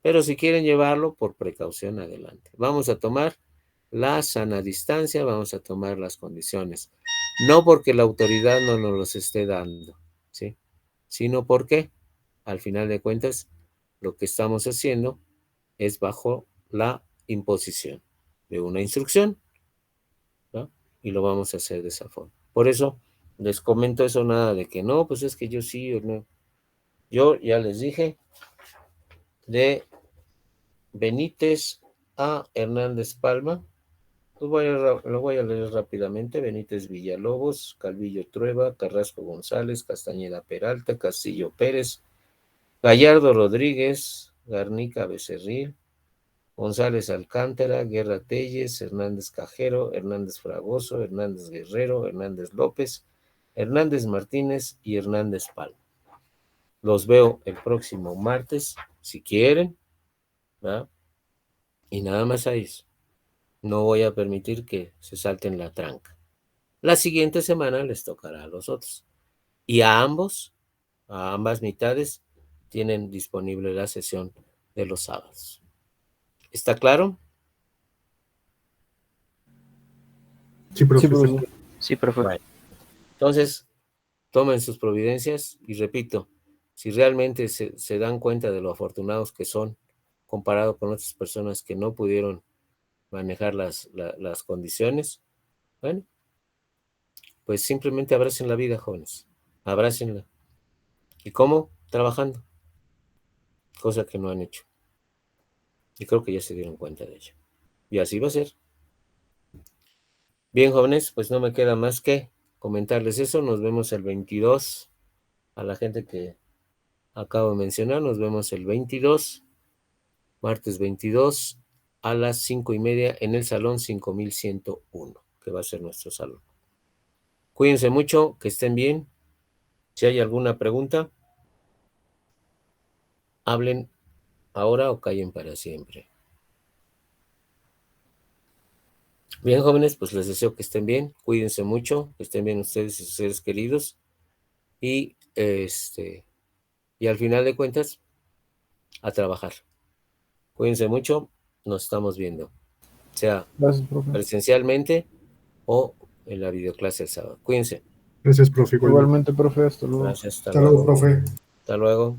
Pero si quieren llevarlo, por precaución, adelante. Vamos a tomar la sana distancia, vamos a tomar las condiciones. No porque la autoridad no nos los esté dando, ¿sí? Sino porque, al final de cuentas, lo que estamos haciendo es bajo la imposición de una instrucción, ¿no? Y lo vamos a hacer de esa forma. Por eso les comento eso, nada de que no, pues es que yo sí o no. Yo ya les dije, de Benítez a Hernández Palma, lo voy a leer rápidamente. Benítez Villalobos, Calvillo Trueba, Carrasco González, Castañeda Peralta, Castillo Pérez, Gallardo Rodríguez, Garnica Becerril, González Alcántara, Guerra Telles, Hernández Cajero, Hernández Fragoso, Hernández Guerrero, Hernández López, Hernández Martínez y Hernández Palma. Los veo el próximo martes, si quieren, ¿verdad? Y nada más a eso. No voy a permitir que se salten la tranca. La siguiente semana les tocará a los otros. Y a ambas mitades, tienen disponible la sesión de los sábados. ¿Está claro? Sí, profesor. Sí, profe. Bueno, entonces, tomen sus providencias y repito, si realmente se dan cuenta de lo afortunados que son comparado con otras personas que no pudieron manejar las condiciones, bueno, pues simplemente abracen la vida, jóvenes, abrácenla. ¿Y cómo? Trabajando, cosa que no han hecho. Y creo que ya se dieron cuenta de ello. Y así va a ser. Bien, jóvenes, pues no me queda más que comentarles eso. Nos vemos el 22. A la gente que acabo de mencionar, nos vemos el 22, martes 22, a las 5:30 en el salón 5101, que va a ser nuestro salón. Cuídense mucho, que estén bien. Si hay alguna pregunta, hablen ahora o callen para siempre. Bien, jóvenes, pues les deseo que estén bien, cuídense mucho, que estén bien ustedes y sus seres queridos. Y al final de cuentas, a trabajar. Cuídense mucho, nos estamos viendo, sea Gracias, profe. presencialmente o en la videoclase el sábado. Cuídense. Gracias, profe. Igualmente, profe. Hasta luego. Gracias, Hasta luego, profe. Hasta luego.